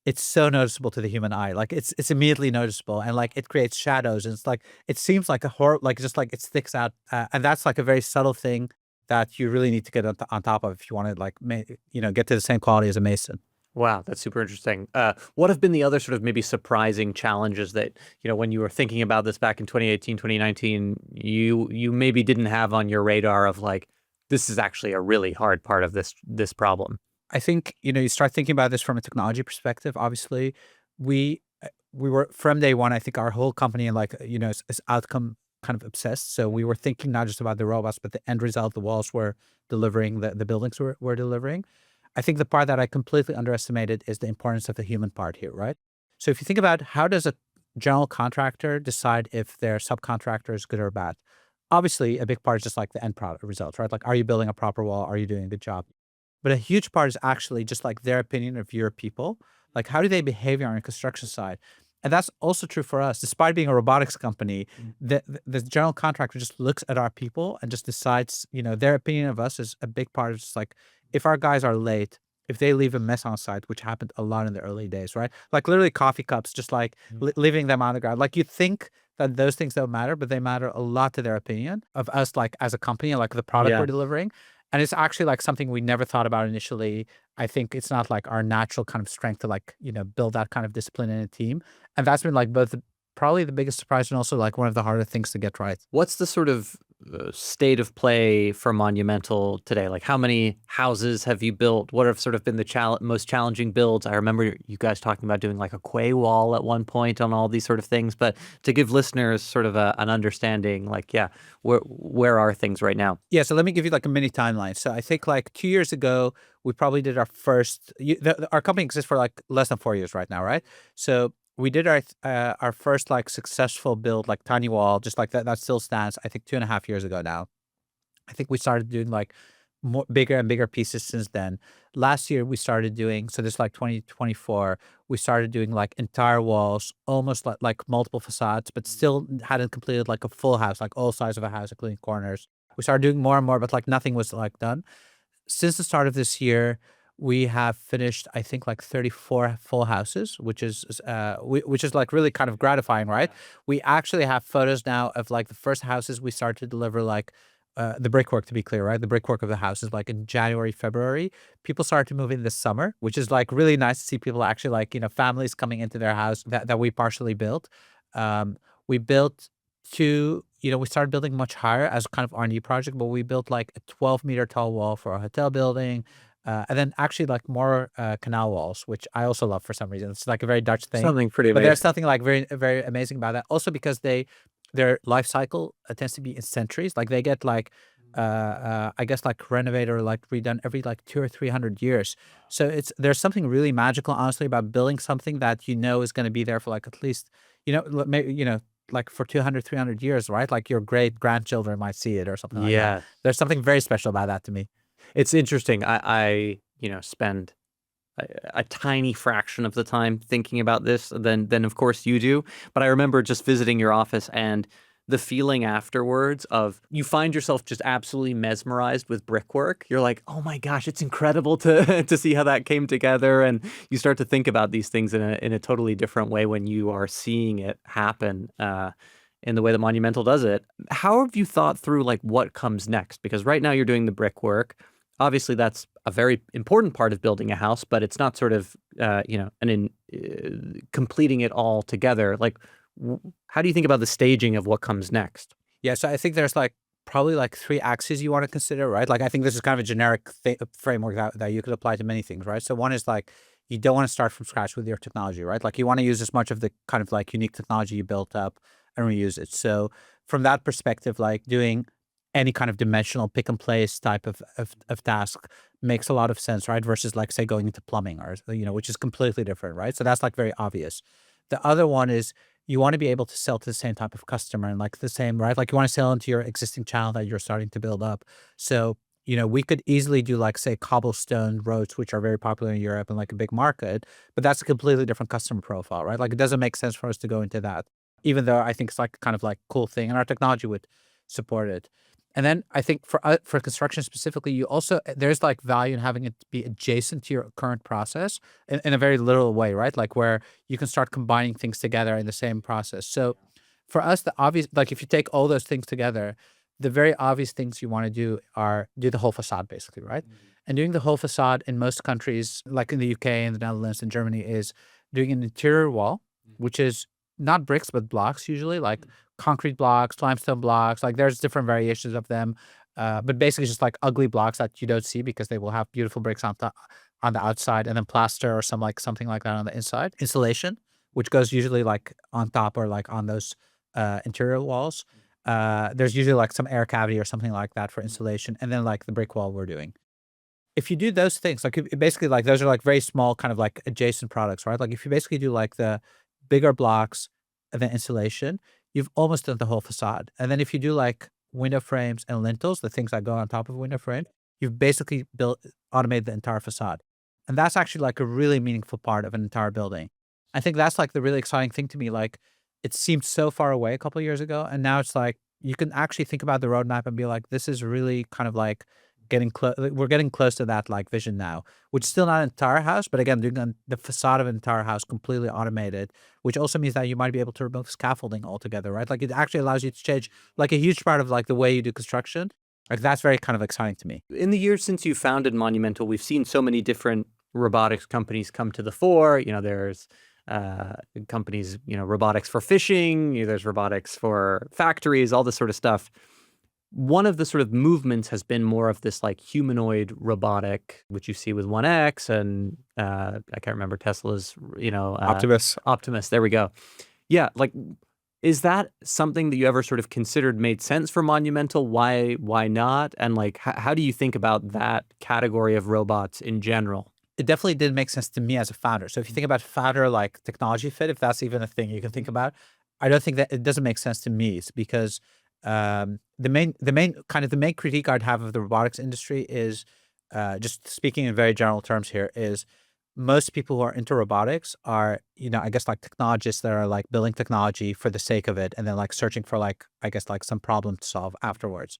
it's so noticeable to the human eye. Like it's immediately noticeable, and like it creates shadows, and it's like it seems like a horror, like just like it sticks out, and that's like a very subtle thing that you really need to get on top of if you want to like get to the same quality as a mason. Wow, that's super interesting. What have been the other sort of maybe surprising challenges that, when you were thinking about this back in 2018, 2019, you maybe didn't have on your radar of like, this is actually a really hard part of this problem? I think, you start thinking about this from a technology perspective. Obviously, we were from day one, I think our whole company like, is outcome kind of obsessed. So we were thinking not just about the robots, but the end result, the walls we're delivering, the buildings we're delivering. I think the part that I completely underestimated is the importance of the human part here, right? So if you think about how does a general contractor decide if their subcontractor is good or bad? Obviously, a big part is just like the end product results, right? Like, are you building a proper wall? Are you doing a good job? But a huge part is actually just like their opinion of your people. Like, how do they behave on a construction side? And that's also true for us. Despite being a robotics company, the general contractor just looks at our people and just decides, their opinion of us is a big part of just like, if our guys are late, if they leave a mess on site, which happened a lot in the early days, right? Like literally coffee cups, just like leaving them on the ground. Like you'd think that those things don't matter, but they matter a lot to their opinion of us, like as a company, like the product we're Yeah. delivering. And it's actually like something we never thought about initially. I think it's not like our natural kind of strength to like, build that kind of discipline in a team. And that's been like probably the biggest surprise and also like one of the harder things to get right. What's the sort of state of play for Monumental today? Like, how many houses have you built? What have sort of been the most challenging builds? I remember you guys talking about doing like a quay wall at one point on all these sort of things. But to give listeners sort of an understanding, like, yeah, where are things right now? Yeah, so let me give you like a mini timeline. So I think like 2 years ago, we probably did our first. Our company exists for like less than 4 years right now, right? So we did our first like successful build, like tiny wall, just like that. That still stands. I think 2.5 years ago now. I think we started doing like more bigger and bigger pieces since then. Last year we started doing, so this like 2024, we started doing like entire walls, almost like multiple facades, but still hadn't completed like a full house, like all sides of a house, including corners. We started doing more and more, but like nothing was like done. Since the start of this year, we have finished, I think, like 34 full houses, which is like really kind of gratifying, right? We actually have photos now of like the first houses we started to deliver, like the brickwork, to be clear, right? The brickwork of the house is like in January, February. People started to move in this summer, which is like really nice to see people actually like, families coming into their house that we partially built. We built we started building much higher as kind of R&D project, but we built like a 12-meter tall wall for a hotel building. And then actually like more canal walls, which I also love for some reason. It's like a very Dutch thing. Something pretty But there's amazing. something like very, very amazing about that. Also because their life cycle tends to be in centuries. Like they get like, I guess like renovated or like redone every like 200 or 300 years. So there's something really magical, honestly, about building something that is going to be there for like at least, maybe, like for 200, 300 years, right? Like your great grandchildren might see it or something like that. Yeah. There's something very special about that to me. It's interesting. I spend a tiny fraction of the time thinking about this than of course you do. But I remember just visiting your office and the feeling afterwards of you find yourself just absolutely mesmerized with brickwork. You're like, oh my gosh, it's incredible to to see how that came together. And you start to think about these things in a totally different way when you are seeing it happen. In the way that Monumental does it. How have you thought through like what comes next? Because right now you're doing the brickwork. Obviously, that's a very important part of building a house, but it's not sort of completing it all together. Like, how do you think about the staging of what comes next? Yeah, so I think there's like probably like three axes you want to consider, right? Like I think this is kind of a generic framework that you could apply to many things, right? So one is like you don't want to start from scratch with your technology, right? Like you want to use as much of the kind of like unique technology you built up and reuse it. So from that perspective, like doing any kind of dimensional pick and place type of task makes a lot of sense, right? Versus like say going into plumbing or which is completely different, right? So that's like very obvious. The other one is you want to be able to sell to the same type of customer and like the same, right? Like you want to sell into your existing channel that you're starting to build up. So, we could easily do like say cobblestone roads, which are very popular in Europe and like a big market, but that's a completely different customer profile, right? Like it doesn't make sense for us to go into that, even though I think it's like kind of like cool thing and our technology would support it. And then I think for construction specifically, there's like value in having it be adjacent to your current process in a very literal way, right? Like where you can start combining things together in the same process. So for us, the obvious, like if you take all those things together, the very obvious things you want to do are do the whole facade basically, right? And doing the whole facade in most countries, like in the UK and the Netherlands and Germany, is doing an interior wall, which is not bricks, but blocks usually, like concrete blocks, limestone blocks. Like there's different variations of them, but basically just like ugly blocks that you don't see because they will have beautiful bricks on the outside, and then plaster or something like that on the inside. Insulation, which goes usually like on top or like on those interior walls. There's usually like some air cavity or something like that for insulation, and then like the brick wall we're doing. If you do those things, like basically like those are like very small kind of like adjacent products, right? Like if you basically do like the bigger blocks and then insulation, you've almost done the whole facade. And then if you do like window frames and lintels, the things that go on top of a window frame, you've basically automated the entire facade. And that's actually like a really meaningful part of an entire building. I think that's like the really exciting thing to me. Like it seemed so far away a couple of years ago, and now it's like you can actually think about the roadmap and be like, this is really kind of like we're getting close to that like vision now, which is still not an entire house, but again, doing the facade of an entire house completely automated, which also means that you might be able to remove scaffolding altogether, right? Like it actually allows you to change like a huge part of like the way you do construction. Like that's very kind of exciting to me. In the years since you founded Monumental, we've seen so many different robotics companies come to the fore. There's companies, robotics for fishing, there's robotics for factories, all this sort of stuff. One of the sort of movements has been more of this like humanoid robotic, which you see with 1X and I can't remember Tesla's, Optimus. There we go. Yeah, like, is that something that you ever sort of considered made sense for Monumental? Why not? And like, how do you think about that category of robots in general? It definitely did make sense to me as a founder. So if you think about founder like technology fit, if that's even a thing you can think about, I don't think that it doesn't make sense to me. It's because the main critique I'd have of the robotics industry is just speaking in very general terms here is most people who are into robotics are, I guess like technologists that are like building technology for the sake of it and then like searching for like, I guess like some problem to solve afterwards.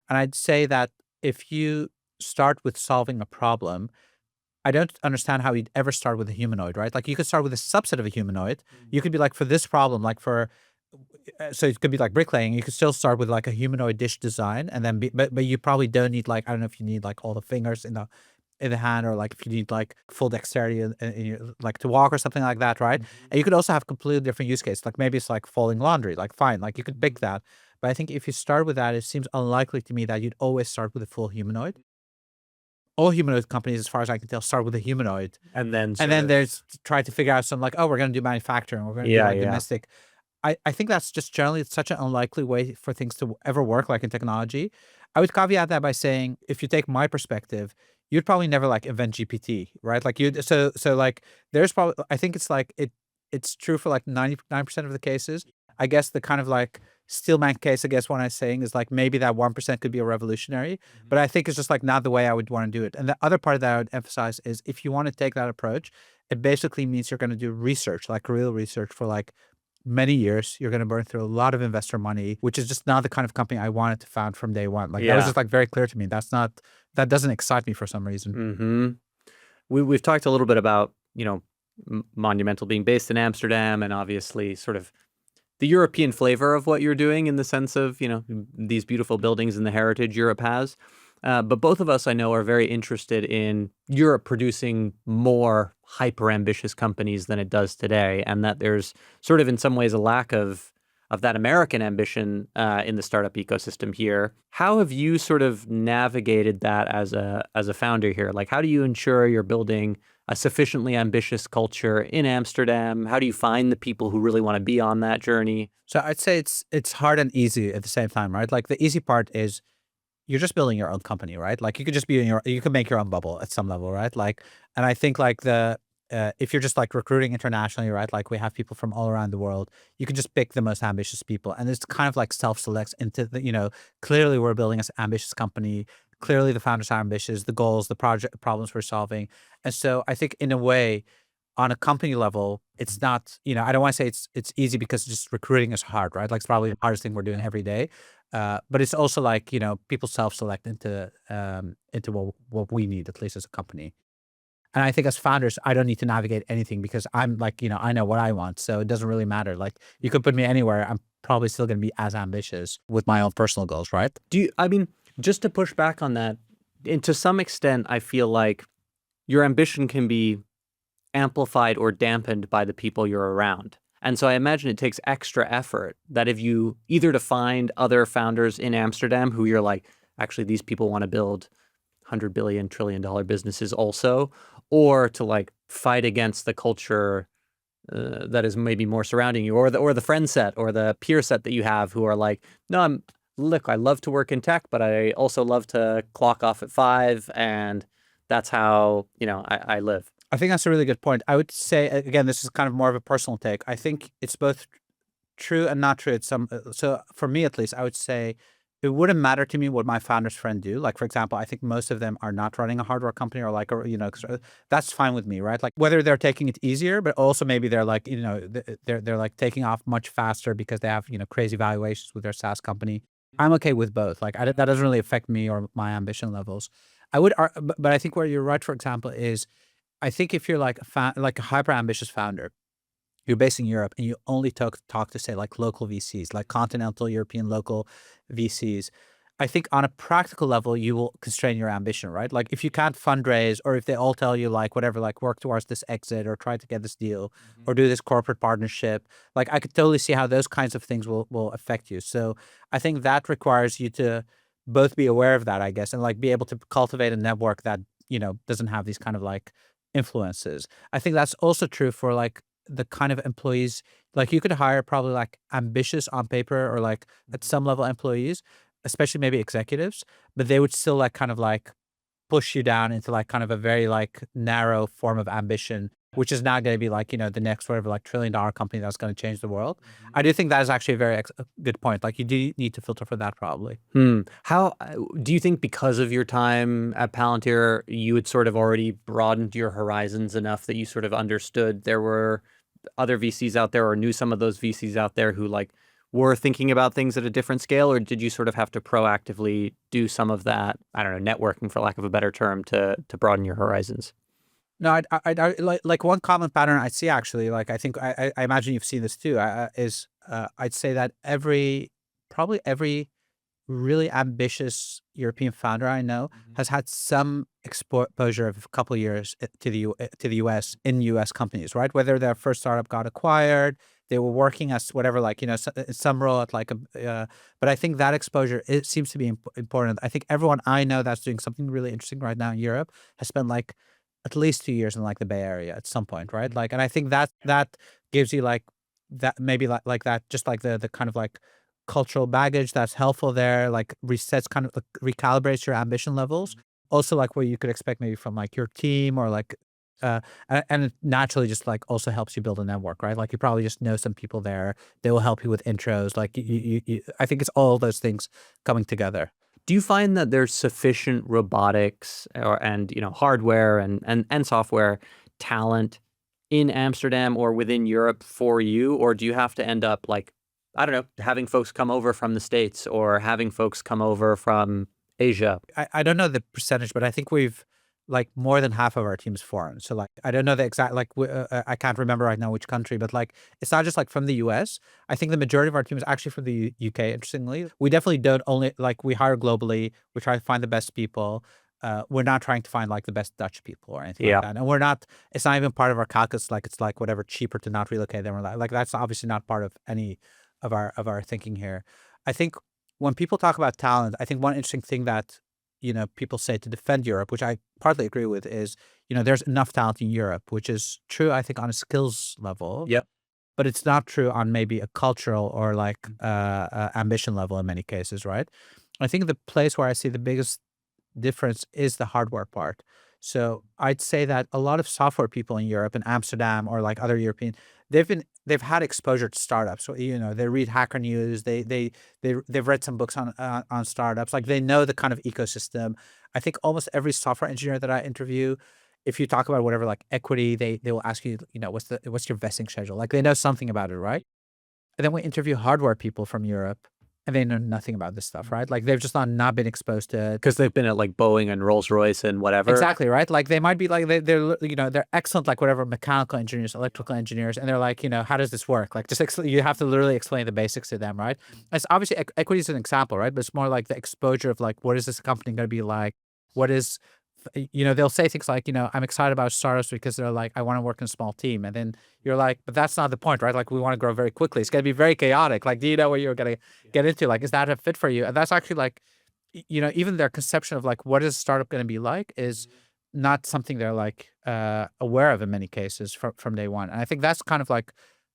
And I'd say that if you start with solving a problem, I don't understand how you'd ever start with a humanoid, right? Like you could start with a subset of a humanoid. You could be like for this problem, like so it could be like bricklaying. You could still start with like a humanoid dish design, and then but you probably don't need like I don't know if you need like all the fingers in the hand, or like if you need like full dexterity like to walk or something like that, right? And you could also have completely different use case. Like maybe it's like folding laundry, like fine, like you could pick that. But I think if you start with that, it seems unlikely to me that you'd always start with a full humanoid. All humanoid companies, as far as I can tell, start with a humanoid, And then there's try to figure out some like, oh, we're going to do manufacturing, we're going to do like domestic. I think that's just generally such an unlikely way for things to ever work, like in technology. I would caveat that by saying, if you take my perspective, you'd probably never like invent GPT, right? Like so like there's probably, I think it's like it's true for like 99% of the cases. I guess the kind of like Steelman case, I guess what I'm saying is like maybe that 1% could be a revolutionary, but I think it's just like not the way I would want to do it. And the other part that I would emphasize is if you want to take that approach, it basically means you're going to do research, like real research for like many years. You're going to burn through a lot of investor money, which is just not the kind of company I wanted to found from day one. Like that was just like very clear to me. That doesn't excite me for some reason. We've talked a little bit about, Monumental being based in Amsterdam and obviously sort of the European flavor of what you're doing in the sense of, these beautiful buildings and the heritage Europe has. But both of us, I know, are very interested in Europe producing more hyper-ambitious companies than it does today, and that there's sort of in some ways a lack of that American ambition in the startup ecosystem here. How have you sort of navigated that as a founder here? Like, how do you ensure you're building a sufficiently ambitious culture in Amsterdam? How do you find the people who really want to be on that journey? So I'd say it's hard and easy at the same time, right? Like the easy part is you're just building your own company, right? Like you could just you could make your own bubble at some level, right? Like, and I think like if you're just like recruiting internationally, right? Like we have people from all around the world, you can just pick the most ambitious people, and it's kind of like self-selects into clearly we're building an ambitious company. Clearly the founders are ambitious, the goals, the project problems we're solving. And so I think in a way, on a company level, it's not, I don't want to say it's easy because just recruiting is hard, right? Like it's probably the hardest thing we're doing every day. But it's also like, people self-select into what we need, at least as a company. And I think as founders, I don't need to navigate anything because I'm like, I know what I want. So it doesn't really matter. Like you could put me anywhere. I'm probably still going to be as ambitious with my own personal goals, right? Just to push back on that, and to some extent, I feel like your ambition can be amplified or dampened by the people you're around. And so I imagine it takes extra effort that if you either to find other founders in Amsterdam who you're like, actually, these people want to build $100 billion, $1 trillion businesses also, or to like fight against the culture that is maybe more surrounding you, or the friend set or the peer set that you have who are like, no, look, I love to work in tech, but I also love to clock off at 5, and that's how, I live. I think that's a really good point. I would say, again, this is kind of more of a personal take. I think it's both true and not true. So for me, at least, I would say it wouldn't matter to me what my founder's friend do. Like, for example, I think most of them are not running a hardware company or like, that's fine with me, right? Like whether they're taking it easier, but also maybe they're like, they're like taking off much faster because they have, crazy valuations with their SaaS company. I'm okay with both. Like that doesn't really affect me or my ambition levels. But I think where you're right, for example, is I think if you're like like a hyper ambitious founder, you're based in Europe and you only talk to say like local VCs, like continental European local VCs. I think on a practical level, you will constrain your ambition, right? Like if you can't fundraise, or if they all tell you like whatever, like work towards this exit or try to get this deal or do this corporate partnership, like I could totally see how those kinds of things will affect you. So I think that requires you to both be aware of that, I guess, and like be able to cultivate a network that, doesn't have these kind of like influences. I think that's also true for like the kind of employees, like you could hire probably like ambitious on paper or like at some level employees, especially maybe executives, but they would still like kind of like push you down into like kind of a very like narrow form of ambition, which is not going to be like, the next whatever like $1 trillion company that's going to change the world. I do think that is actually a very good point. Like you do need to filter for that probably. How do you think, because of your time at Palantir, you had sort of already broadened your horizons enough that you sort of understood there were other VCs out there, or knew some of those VCs out there who like were thinking about things at a different scale? Or did you sort of have to proactively do some of that, I don't know, networking for lack of a better term, to broaden your horizons? No, I like one common pattern I see actually, like I think I imagine you've seen this too, is I'd say that probably every really ambitious European founder I know has had some exposure of a couple of years to the US in US companies, right? Whether their first startup got acquired, they were working as whatever, like some role at like but I think that exposure, it seems to be important. I think everyone I know that's doing something really interesting right now in Europe has spent like at least 2 years in like the Bay Area at some point, right? Like, and I think that gives you like that, maybe like that, just like the kind of like cultural baggage that's helpful there, like resets, kind of like recalibrates your ambition levels. Also, like what you could expect maybe from like your team or like, and it naturally just like also helps you build a network, right? Like you probably just know some people there. They will help you with intros. Like I think it's all those things coming together. Do you find that there's sufficient robotics and hardware and software talent in Amsterdam or within Europe for you? Or do you have to end up like, I don't know, having folks come over from the States or having folks come over from Asia? I don't know the percentage, but I think we've like more than half of our team's foreign. So like I don't know the exact, like I can't remember right now which country, but like it's not just like from the US. I think the majority of our team is actually from the UK. Interestingly, we definitely don't only like, we hire globally. We try to find the best people. We're not trying to find like the best Dutch people or anything Yeah. like that, and we're not. It's not even part of our calculus. Like it's like whatever cheaper to not relocate them, or like that's obviously not part of any of our thinking here. I think when people talk about talent, I think one interesting thing that people say to defend Europe, which I partly agree with, is there's enough talent in Europe, which is true, I think, on a skills level, Yep. but it's not true on maybe a cultural or like ambition level in many cases, right? I think the place where I see the biggest difference is the hardware part. So I'd say that a lot of software people in Europe, in Amsterdam or like other European, they've had exposure to startups. So they read Hacker News, they've read some books on startups. Like they know the kind of ecosystem. I think almost every software engineer that I interview, if you talk about whatever like equity, they will ask you, what's your vesting schedule? Like they know something about it, right? And then we interview hardware people from Europe, and they know nothing about this stuff, right? Like they've just not been exposed to it. Because they've been at like Boeing and Rolls-Royce and whatever. Exactly, right? Like they might be like they're excellent, like whatever, mechanical engineers, electrical engineers, and they're like, how does this work? Like just you have to literally explain the basics to them, right? It's obviously equity is an example, right? But it's more like the exposure of like, what is this company going to be like? What is they'll say things like, I'm excited about startups because they're like, I want to work in a small team. And then you're like, but that's not the point, right? Like we want to grow very quickly. It's going to be very chaotic. Like, do you know what you're going to get into? Like, is that a fit for you? And that's actually like, even their conception of like, what is a startup going to be like is not something they're like aware of in many cases from day one. And I think that's kind of like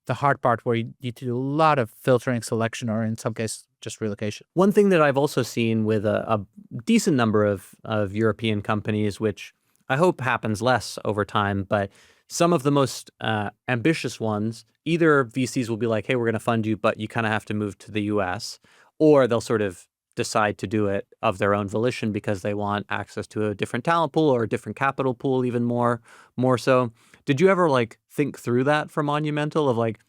the hard part where you need to do a lot of filtering, selection, or in some cases, just relocation. One thing that I've also seen with a decent number of European companies, which I hope happens less over time, but some of the most ambitious ones, either VCs will be like, hey, we're going to fund you, but you kind of have to move to the US, or they'll sort of decide to do it of their own volition because they want access to a different talent pool or a different capital pool, even more so. Did you ever like think through that for Monumental of like,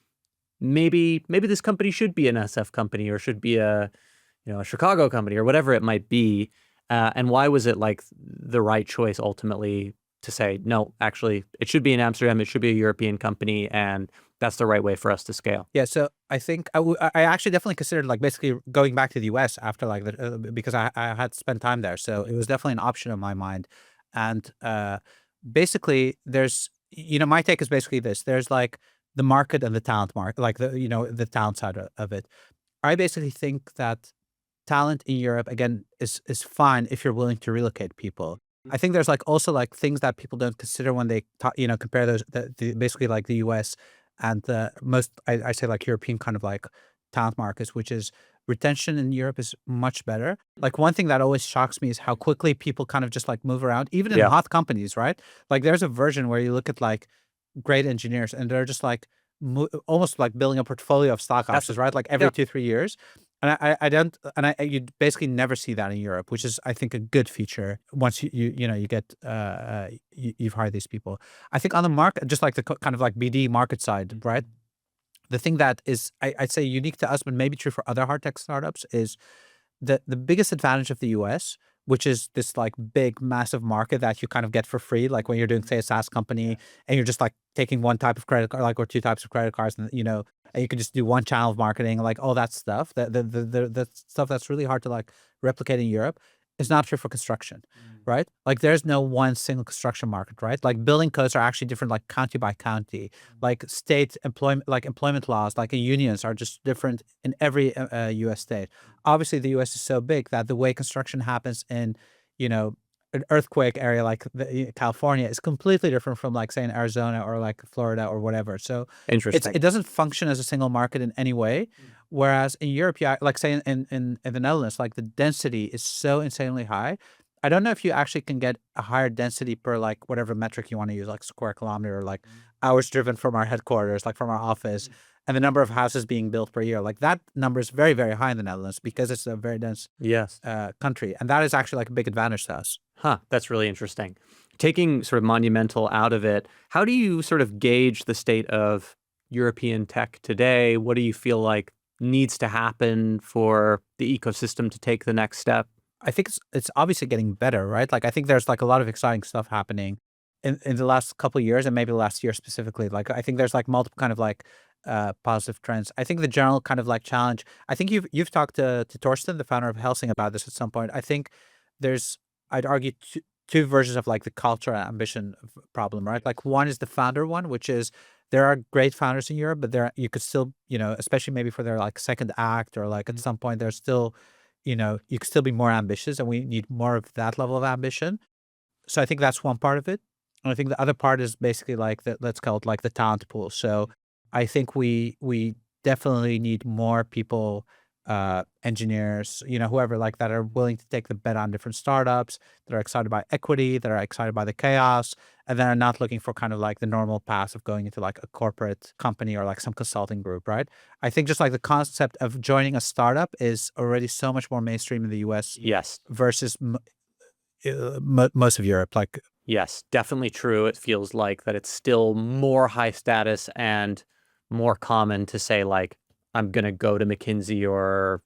maybe this company should be an SF company or should be a a Chicago company or whatever it might be? And why was it like the right choice ultimately to say, no, actually, it should be in Amsterdam, it should be a European company, and that's the right way for us to scale? Yeah, so I think I actually definitely considered like basically going back to the US after like because I had spent time there, so it was definitely an option in my mind. And basically, there's my take is basically this: there's like the market and the talent market, like the talent side of it. I basically think that talent in Europe again is fine if you're willing to relocate people. I think there's like also like things that people don't consider when they compare those basically like the US and the most I say like European kind of like talent markets, which is retention in Europe is much better. Like one thing that always shocks me is how quickly people kind of just like move around, even in Yeah. hot companies, right? Like there's a version where you look at like great engineers and they're just like almost like building a portfolio of stock That's options, right? Like every yeah. 2-3 years. And I don't, and you basically never see that in Europe, which is I think a good feature once you get you've hired these people. I think on the market, just like the kind of like BD market side, right? The thing that is I'd say unique to us, but maybe true for other hard tech startups, is the biggest advantage of the US, which is this like big, massive market that you kind of get for free, like when you're doing, say, a SaaS company and you're just like taking one type of credit card, like or two types of credit cards, and and you can just do one channel of marketing, like all that stuff. The stuff that's really hard to like replicate in Europe is not true for construction, right? Like there's no one single construction market, right? Like building codes are actually different, like county by county. Like state employment laws, like unions are just different in every U.S. state. Obviously, the U.S. is so big that the way construction happens in, an earthquake area like California is completely different from like say in Arizona or like Florida or whatever. So Interesting. it doesn't function as a single market in any way. Whereas in Europe, yeah, like say in the Netherlands, like the density is so insanely high. I don't know if you actually can get a higher density per like whatever metric you want to use, like square kilometer or like hours driven from our headquarters, like from our office, and the number of houses being built per year. Like that number is very, very high in the Netherlands because it's a very dense Yes. country. And that is actually like a big advantage to us. Huh, that's really interesting. Taking sort of Monumental out of it, how do you sort of gauge the state of European tech today? What do you feel like needs to happen for the ecosystem to take the next step? I think it's obviously getting better, right? Like I think there's like a lot of exciting stuff happening in the last couple of years and maybe the last year specifically. Like I think there's like multiple kind of like positive trends. I think the general kind of like challenge. I think you've talked to Torsten, the founder of Helsing, about this at some point. I think there's I'd argue two versions of like the culture and ambition problem, right? Like one is the founder one, which is there are great founders in Europe, but you could still, especially maybe for their like second act or like at some point there's still you could still be more ambitious and we need more of that level of ambition. So I think that's one part of it. And I think the other part is basically like let's call it like the talent pool. So I think we definitely need more people, engineers, whoever like that are willing to take the bet on different startups, that are excited by equity, that are excited by the chaos, and then are not looking for kind of like the normal path of going into like a corporate company or like some consulting group, right? I think just like the concept of joining a startup is already so much more mainstream in the US Yes. versus most of Europe. Like, Yes, definitely true. It feels like that it's still more high status and more common to say like I'm going to go to McKinsey or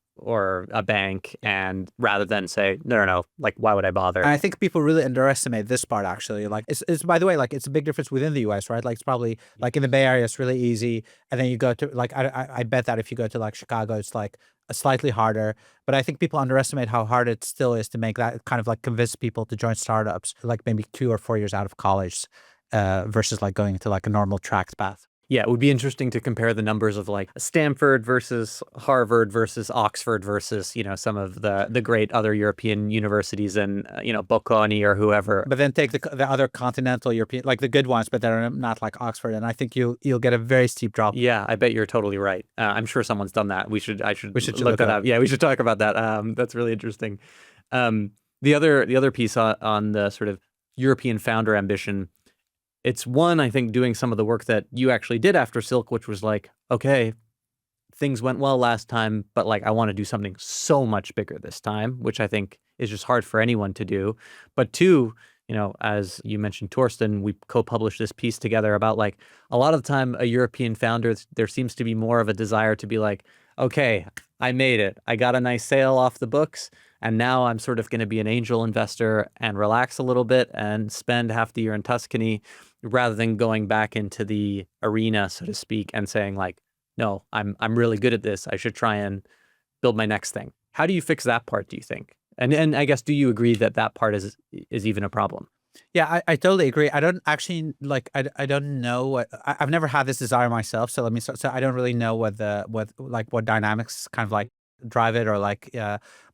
a bank and rather than say no, like why would I bother? and I think people really underestimate this part actually. Like it's by the way, like it's a big difference within the US, right? Like it's probably like in the Bay Area, it's really easy. And then you go to like, I bet that if you go to like Chicago, it's like a slightly harder, but I think people underestimate how hard it still is to make that kind of like convince people to join startups, like maybe 2 or 4 years out of college, versus like going to like a normal tracked path. Yeah, it would be interesting to compare the numbers of like Stanford versus Harvard versus Oxford versus, some of the great other European universities and, Bocconi or whoever. But then take the other continental European, like the good ones, but they're not like Oxford, and I think you'll get a very steep drop. Yeah, I bet you're totally right. I'm sure someone's done that. I should We should look look that it up. Yeah, we should talk about that. That's really interesting. The other piece on the sort of European founder ambition, it's one, I think, doing some of the work that you actually did after Silk, which was like, okay, things went well last time, but like I want to do something so much bigger this time, which I think is just hard for anyone to do. But two, as you mentioned, Torsten, we co-published this piece together about like a lot of the time a European founder, there seems to be more of a desire to be like, okay, I made it. I got a nice sale off the books. And now I'm sort of going to be an angel investor and relax a little bit and spend half the year in Tuscany rather than going back into the arena, so to speak, and saying like, no, I'm really good at this. I should try and build my next thing. How do you fix that part, do you think? And I guess, do you agree that that part is even a problem? Yeah, I totally agree. I don't actually like, I don't know what, I've never had this desire myself. So let me start. So I don't really know what dynamics kind of like drive it, or like,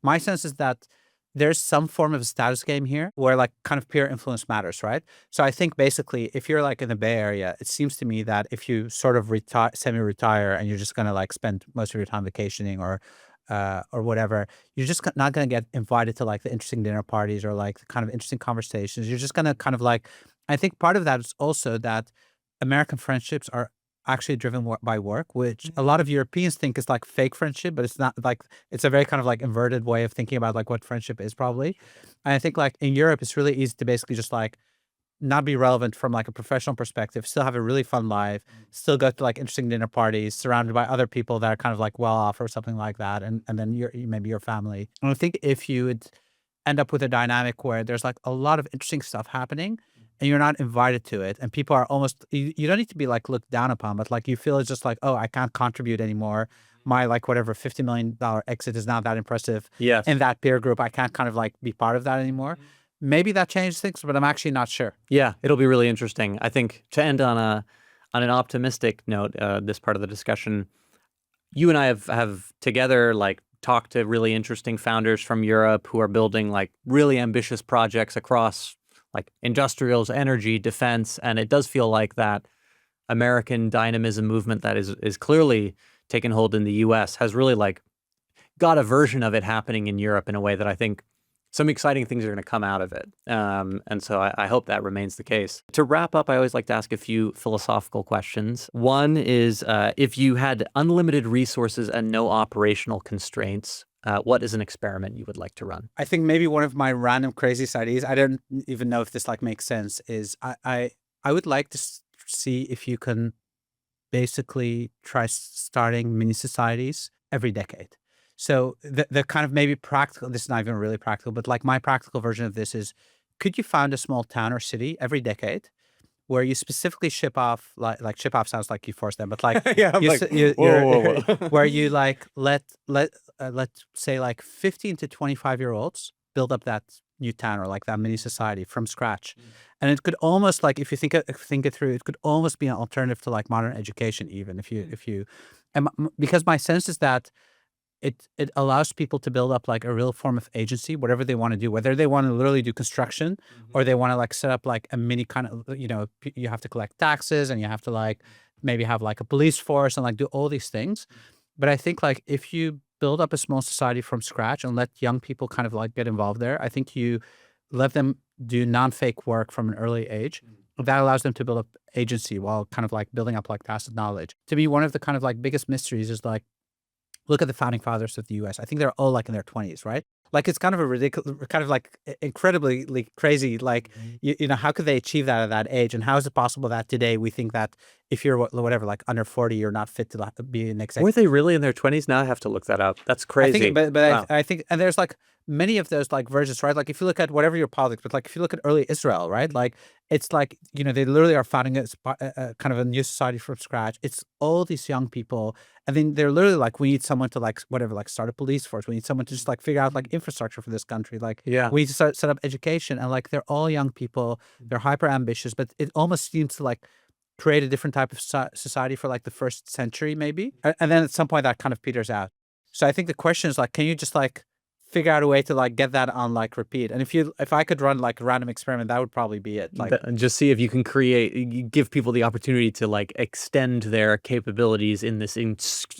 my sense is that there's some form of a status game here where like kind of peer influence matters, right? So I think basically if you're like in the Bay Area, it seems to me that if you sort of retire, semi-retire, and you're just going to like spend most of your time vacationing or whatever, you're just not going to get invited to like the interesting dinner parties or like the kind of interesting conversations. You're just going to kind of like, I think part of that is also that American friendships are actually driven by work, which a lot of Europeans think is like fake friendship, but it's not. Like, it's a very kind of like inverted way of thinking about like what friendship is probably. And I think like in Europe, it's really easy to basically just like not be relevant from like a professional perspective, still have a really fun life, still go to like interesting dinner parties, surrounded by other people that are kind of like well off or something like that, and then maybe your family. And I think if you would end up with a dynamic where there's like a lot of interesting stuff happening and you're not invited to it, and people are almost, you don't need to be like looked down upon, but like you feel it's just like, oh, I can't contribute anymore. My like whatever $50 million exit is not that impressive Yes. in that peer group. I can't kind of like be part of that anymore. Maybe that changes things, but I'm actually not sure. Yeah, it'll be really interesting. I think to end on an optimistic note, this part of the discussion, you and I have together like talked to really interesting founders from Europe who are building like really ambitious projects across like industrials, energy, defense, and it does feel like that American dynamism movement that is clearly taken hold in the US has really like got a version of it happening in Europe in a way that I think some exciting things are going to come out of it. And so I hope that remains the case. To wrap up, I always like to ask a few philosophical questions. One is, if you had unlimited resources and no operational constraints, what is an experiment you would like to run? I think maybe one of my random crazy ideas, I don't even know if this like makes sense, is I would like to see if you can basically try starting mini societies every decade. So the kind of maybe practical, this is not even really practical, but like my practical version of this is, could you found a small town or city every decade where you specifically ship off, like ship off sounds like you force them, but like, Yeah, I'm like, whoa. where you like let's say like 15 to 25-year-olds build up that new town or like that mini society from scratch. And it could almost like, if you think it through, it could almost be an alternative to like modern education, even if you, and because my sense is that it allows people to build up like a real form of agency, whatever they want to do, whether they want to literally do construction or they want to like set up like a mini kind of, you have to collect taxes and you have to like maybe have like a police force and like do all these things. But I think like if you build up a small society from scratch and let young people kind of like get involved there, I think you let them do non-fake work from an early age. That allows them to build up agency while kind of like building up like tacit knowledge. To me, one of the kind of like biggest mysteries is like, look at the founding fathers of the U.S. I think they're all like in their 20s, right? Like it's kind of a ridiculous, kind of like incredibly like, crazy. Like, you know, how could they achieve that at that age? And how is it possible that today we think that if you're whatever, like under 40, you're not fit to be an executive? Were they really in their 20s? Now I have to look that up. That's crazy. I think, but Wow. I think, and there's like many of those like versions, right? Like if you look at whatever your politics, but like if you look at early Israel, right? Like it's like, you know, they literally are founding a kind of a new society from scratch. It's all these young people. And then they're literally like, we need someone to like, whatever, like start a police force. We need someone to just like figure out like infrastructure for this country. Like, Yeah. we need to set up education. And like, they're all young people. They're hyper ambitious, but it almost seems to like create a different type of society for like the first century, maybe. And then at some point that kind of peters out. So I think the question is like, can you just like figure out a way to like get that on like repeat? And if I could run like a random experiment, that would probably be it. Like, And just see if you can you give people the opportunity to like extend their capabilities in this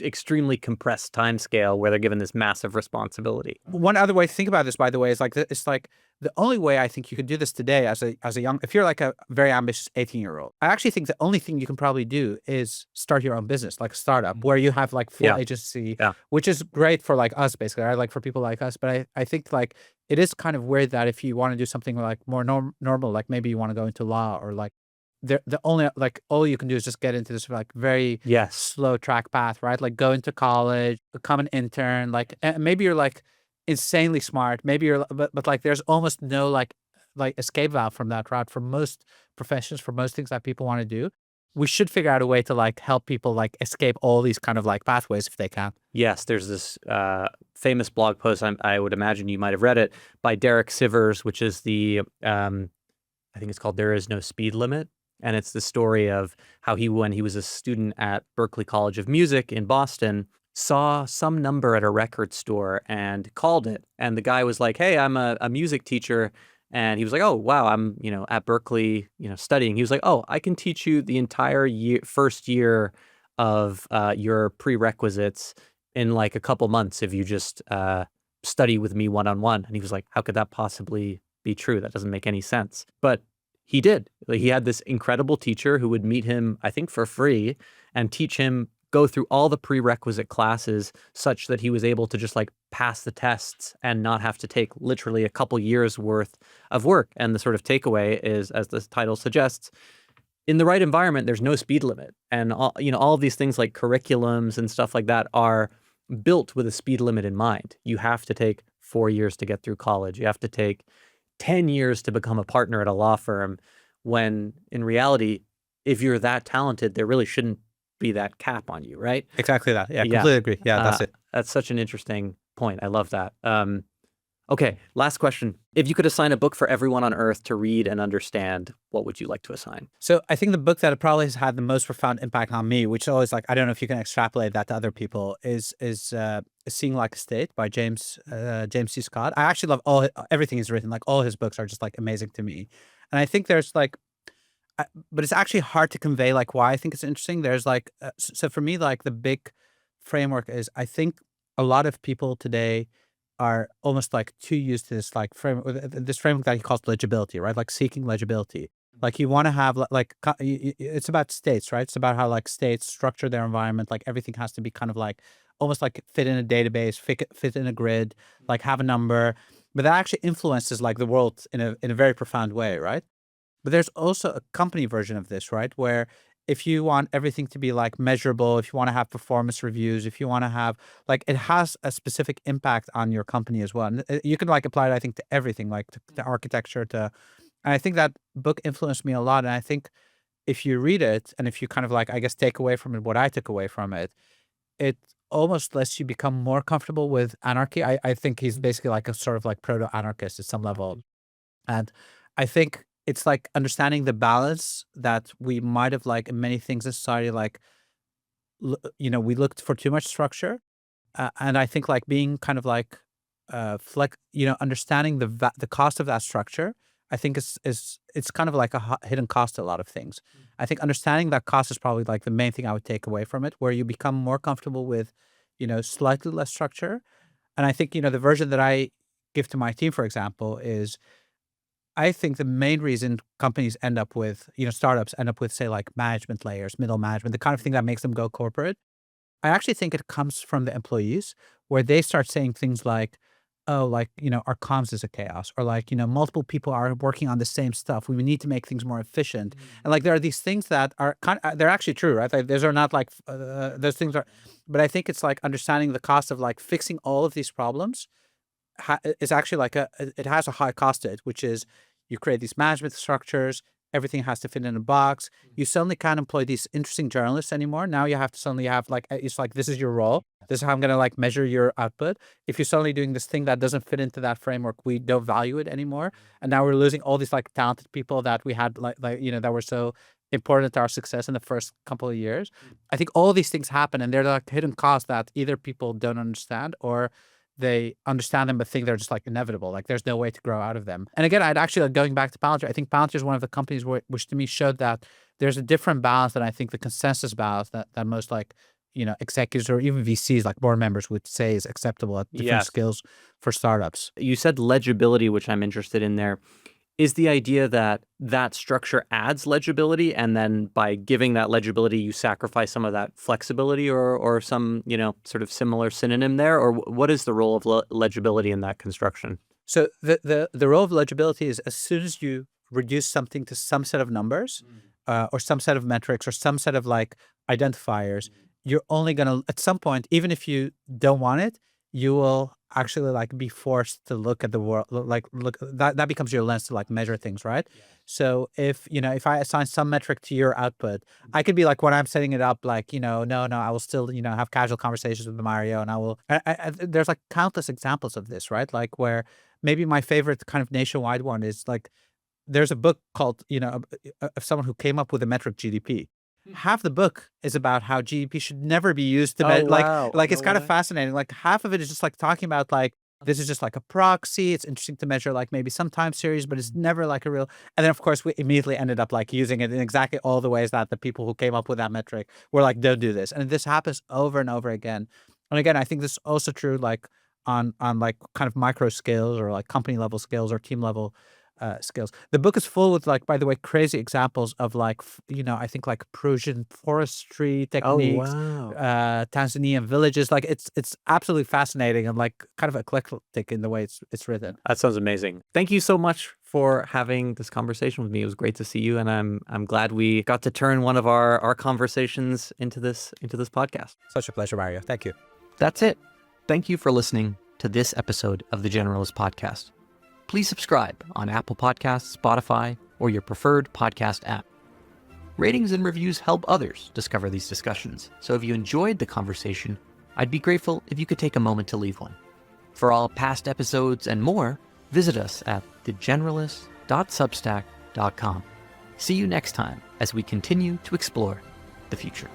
extremely compressed time scale where they're given this massive responsibility. one other way to think about this, by the way, is like it's like the only way I think you could do this today as a young, if you're like a very ambitious 18-year-old, I actually think the only thing you can probably do is start your own business, like a startup, where you have like full agency, which is great for like us, basically, right? Like for people like us. But I think like it is kind of weird that if you want to do something like more normal, like maybe you want to go into law or like the only like all you can do is just get into this like very Yes. slow track path, right? Like go into college, become an intern, like maybe you're like insanely smart, maybe you're but like there's almost no like escape valve from that route for most professions, for most things that people want to do. We should figure out a way to like help people like escape all these kind of like pathways if they can. Yes, there's this famous blog post, I would imagine you might have read it, by Derek Sivers, which is I think it's called There Is No Speed Limit. And it's the story of how when he was a student at Berklee College of Music in Boston, saw some number at a record store and called it. And the guy was like, hey, I'm a music teacher. And he was like, oh, wow, I'm, at Berklee, studying. He was like, oh, I can teach you the entire first year of your prerequisites in like a couple months if you just study with me one-on-one. And he was like, how could that possibly be true? That doesn't make any sense. But he did. Like, he had this incredible teacher who would meet him, I think, for free and teach him, go through all the prerequisite classes such that he was able to just like pass the tests and not have to take literally a couple years worth of work. And the sort of takeaway is, as the title suggests, in the right environment, there's no speed limit. And all of these things like curriculums and stuff like that are built with a speed limit in mind. You have to take 4 years to get through college. You have to take 10 years to become a partner at a law firm, when in reality, if you're that talented, there really shouldn't be that cap on you, right? Exactly that. Yeah, completely agree. Yeah, that's it. That's such an interesting point. I love that. Okay, last question. If you could assign a book for everyone on Earth to read and understand, what would you like to assign? So I think the book that probably has had the most profound impact on me, which is always like, I don't know if you can extrapolate that to other people, is Seeing Like a State by James C. Scott. I actually love everything he's written. Like all his books are just like amazing to me. And I think there's like, but it's actually hard to convey like why I think it's interesting. There's like, so for me, like the big framework is, I think a lot of people today are almost like too used to this like this framework that he calls legibility, right? Like seeking legibility. Like you want to have it's about states, right? It's about how like states structure their environment. Like everything has to be kind of like almost like fit in a database, fit in a grid, like have a number. But that actually influences like the world in a very profound way, right? But there's also a company version of this, right? Where if you want everything to be like measurable, if you want to have performance reviews, if you want to have like, it has a specific impact on your company as well. And you can like apply it, I think, to everything, like to architecture, and I think that book influenced me a lot. And I think if you read it and if you kind of like, I guess, take away from it what I took away from it, it almost lets you become more comfortable with anarchy. I think he's basically like a sort of like proto-anarchist at some level. And I think it's like understanding the balance that we might have like in many things in society, like, we looked for too much structure. And I think like being kind of like, understanding the cost of that structure, I think it's kind of like a hidden cost to a lot of things. I think understanding that cost is probably like the main thing I would take away from it, where you become more comfortable with, slightly less structure. And I think, the version that I give to my team, for example, is I think the main reason companies end up with, startups end up with, say, like management layers, middle management, the kind of thing that makes them go corporate, I actually think it comes from the employees, where they start saying things like, oh, like, our comms is a chaos, or like, multiple people are working on the same stuff. We need to make things more efficient. And like, there are these things that are they're actually true, right? Like, those are not like, those things are, but I think it's like understanding the cost of like fixing all of these problems is actually like it has a high cost to it, which is you create these management structures, everything has to fit in a box. You suddenly can't employ these interesting journalists anymore. Now you have to suddenly have like, it's like, this is your role. This is how I'm going to like measure your output. If you're suddenly doing this thing that doesn't fit into that framework, we don't value it anymore. And now we're losing all these like talented people that we had like, that were so important to our success in the first couple of years. I think all of these things happen, and they're like hidden costs that either people don't understand, or they understand them but think they're just like inevitable. Like there's no way to grow out of them. And again, I'd actually, like, going back to Palantir, I think Palantir is one of the companies which to me showed that there's a different balance than I think the consensus balance that most like, executives or even VCs, like board members, would say is acceptable at different skills for startups. You said legibility, which I'm interested in there. Is the idea that that structure adds legibility, and then by giving that legibility, you sacrifice some of that flexibility, or some, sort of similar synonym there? Or what is the role of legibility in that construction? So the role of legibility is, as soon as you reduce something to some set of numbers, or some set of metrics or some set of like identifiers, you're only going to, at some point, even if you don't want it, you will actually like be forced to look at the world, like look, that becomes your lens to like measure things, right? So if, if I assign some metric to your output, I could be like, when I'm setting it up, like, no, I will still, have casual conversations with Mario, and I will, there's like countless examples of this, right? Like where maybe my favorite kind of nationwide one is like, there's a book called, of someone who came up with the metric GDP. Half the book is about how GDP should never be used to measure. Like it's kind of fascinating. Like half of it is just like talking about like, this is just like a proxy. It's interesting to measure like maybe some time series, but it's never like a real. And then of course we immediately ended up like using it in exactly all the ways that the people who came up with that metric were like, don't do this. And this happens over and over again. And again, I think this is also true like on like kind of micro scales or like company level scales or team level skills. The book is full with like, by the way, crazy examples of like, I think like Peruvian forestry techniques, Tanzanian villages. Like it's absolutely fascinating and like kind of eclectic in the way it's written. That sounds amazing. Thank you so much for having this conversation with me. It was great to see you, and I'm glad we got to turn one of our conversations into this podcast. Such a pleasure, Mario. Thank you. That's it. Thank you for listening to this episode of the Generalist Podcast. Please subscribe on Apple Podcasts, Spotify, or your preferred podcast app. Ratings and reviews help others discover these discussions, so if you enjoyed the conversation, I'd be grateful if you could take a moment to leave one. For all past episodes and more, visit us at thegeneralist.substack.com. See you next time as we continue to explore the future.